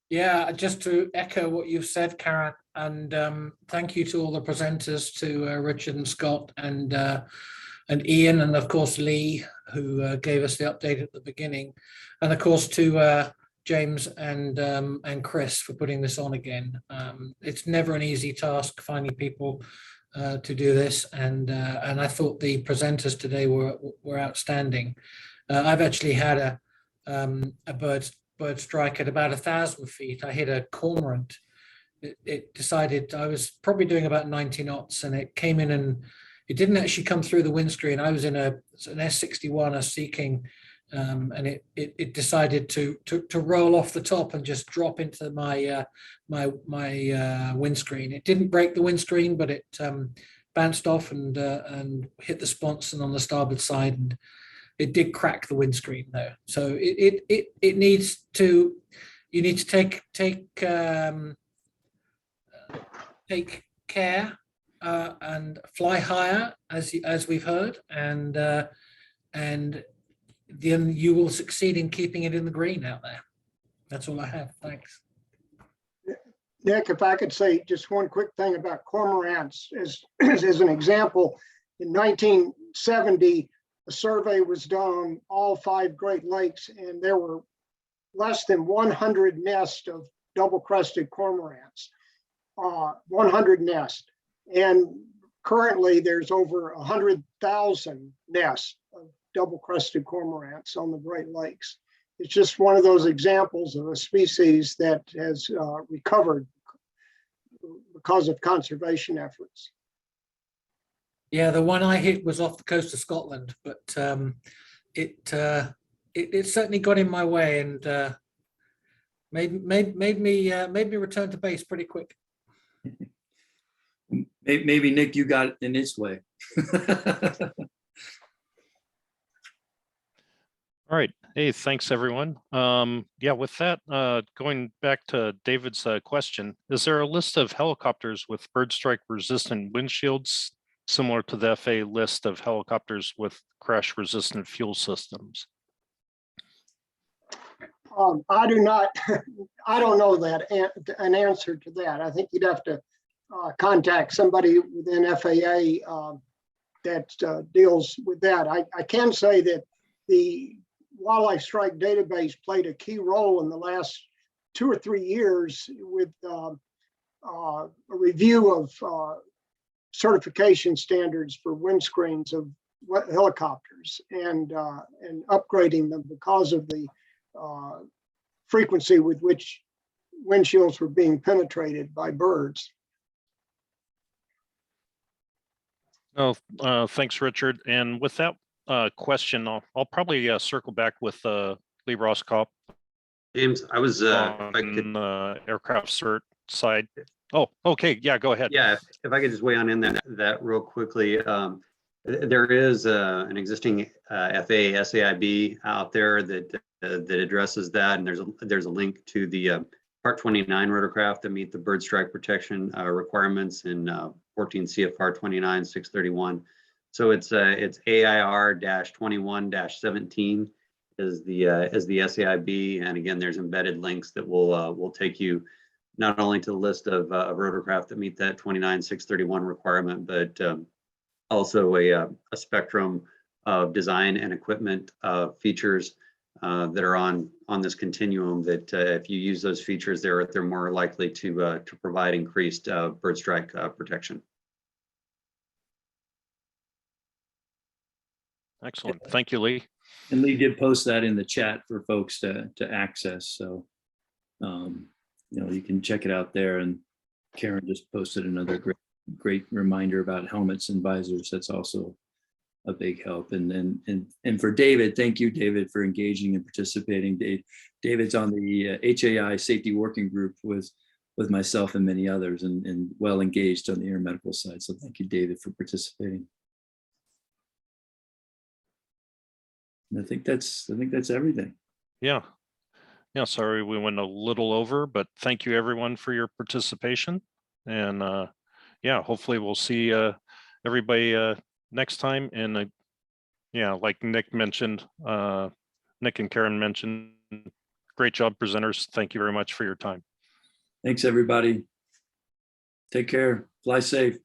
Yeah, just to echo what you've said, Karen, and thank you to all the presenters, to Richard and Scott and Ian, and of course Lee, who gave us the update at the beginning, and of course to James and Chris for putting this on again. It's never an easy task finding people to do this, and I thought the presenters today were outstanding. I've actually had a bird strike at about 1,000 feet. I hit a cormorant. It decided, I was probably doing about 90 knots, and it came in and it didn't actually come through the windscreen. I was in an S61, a Sea King, and it decided to roll off the top and just drop into my windscreen. It didn't break the windscreen, but it bounced off and hit the sponson on the starboard side, and it did crack the windscreen though. So it needs to, you need to take care and fly higher, as we've heard, and then you will succeed in keeping it in the green out there. That's all I have. Thanks. Nick, if I could say just one quick thing about cormorants as an example. In 1970, a survey was done on all 5 Great Lakes, and there were less than 100 nests of double-crested cormorants, 100 nests. And currently there's over 100,000 nests of double-crested cormorants on the Great Lakes. It's just one of those examples of a species that has recovered because of conservation efforts. Yeah, the one I hit was off the coast of Scotland, but it certainly got in my way and made me return to base pretty quick. Maybe Nick, you got in its way. All right. Hey, thanks, everyone. Yeah, with that, going back to David's question, is there a list of helicopters with bird strike resistant windshields similar to the FAA list of helicopters with crash resistant fuel systems? I do not, I don't know that an answer to that. I think you'd have to contact somebody within FAA that deals with that. I can say that the Wildlife Strike Database played a key role in the last 2 or 3 years with a review of certification standards for windscreens of helicopters and upgrading them because of the frequency with which windshields were being penetrated by birds. Oh, thanks, Richard. And with that question, I'll probably circle back with Lee Roscoff James, I was on the aircraft cert side. Oh, okay. Yeah, go ahead. Yeah, if I could just weigh on in that real quickly. There is an existing FAA SAIB out there that addresses that, and there's a link to the Part 29 rotorcraft that meet the bird strike protection requirements in 14 CFR 29-631. So it's AIR-21-17 is the SAIB, and again, there's embedded links that will take you not only to the list of rotorcraft that meet that 29-631 requirement, but also a spectrum of design and equipment features that are on this continuum that if you use those features, they're more likely to provide increased bird strike protection. Excellent. Thank you, Lee. And Lee did post that in the chat for folks to access. So, you can check it out there. And Karen just posted another great reminder about helmets and visors. That's also a big help. And for David, thank you, David, for engaging and participating. David's on the HAI safety working group with myself and many others, and well engaged on the air medical side. So thank you, David, for participating. And I think that's everything. Yeah. Yeah, sorry we went a little over, but thank you everyone for your participation. And yeah, hopefully we'll see everybody next time. And yeah, like Nick mentioned, Nick and Karen mentioned, great job presenters. Thank you very much for your time. Thanks, everybody. Take care. Fly safe.